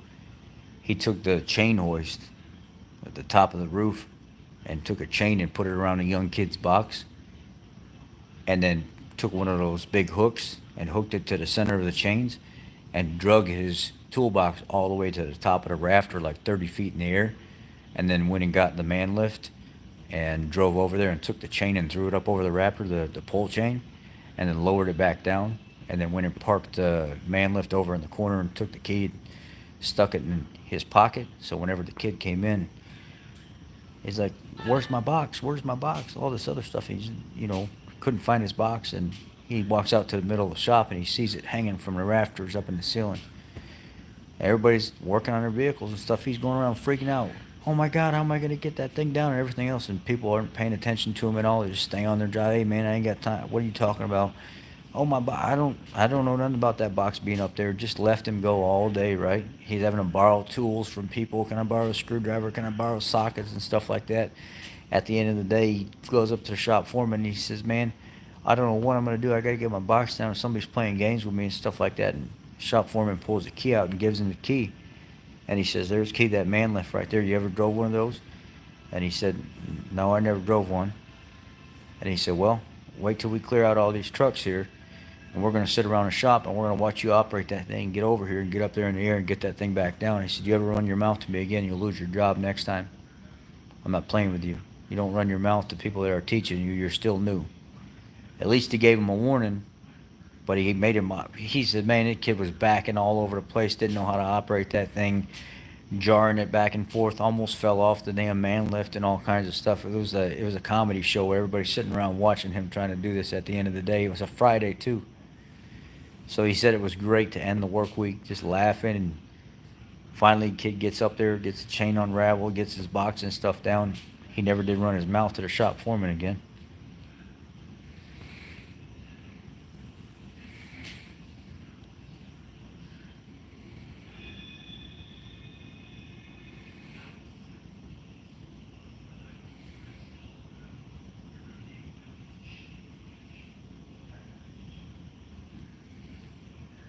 he took the chain hoist at the top of the roof and took a chain and put it around a young kid's box, and then took one of those big hooks and hooked it to the center of the chains and drug his toolbox all the way to the top of the rafter, like 30 feet in the air, and then went and got the man lift and drove over there and took the chain and threw it up over the rafter, the pole chain, and then lowered it back down, and then went and parked the man lift over in the corner and took the key, stuck it in his pocket, so whenever the kid came in, he's like, where's my box, where's my box, all this other stuff. He's couldn't find his box, and he walks out to the middle of the shop and he sees it hanging from the rafters up in the ceiling. Everybody's working on their vehicles and stuff. He's going around freaking out. Oh my God, how am I going to get that thing down and everything else? And people aren't paying attention to him at all. They just stay on their job. Hey man, I ain't got time. What are you talking about? Oh my, I don't know nothing about that box being up there. Just left him go all day, right? He's having to borrow tools from people. Can I borrow a screwdriver? Can I borrow sockets and stuff like that? At the end of the day, he goes up to the shop foreman and he says, man, I don't know what I'm going to do. I got to get my box down. Somebody's playing games with me and stuff like that. And shop foreman pulls the key out and gives him the key. And he says, there's the key that man left right there. You ever drove one of those? And he said, no, I never drove one. And he said, well, wait till we clear out all these trucks here. And we're going to sit around the shop and we're going to watch you operate that thing. Get over here and get up there in the air and get that thing back down. He said, you ever run your mouth to me again, you'll lose your job next time. I'm not playing with you. You don't run your mouth to people that are teaching you. You're still new. At least he gave him a warning, but he made him up. He said, man, that kid was backing all over the place, didn't know how to operate that thing, jarring it back and forth, almost fell off the damn man lift and all kinds of stuff. It was a comedy show where everybody's sitting around watching him trying to do this at the end of the day. It was a Friday, too. So he said it was great to end the work week just laughing, and finally kid gets up there, gets the chain unraveled, gets his box and stuff down. He never did run his mouth to the shop foreman again.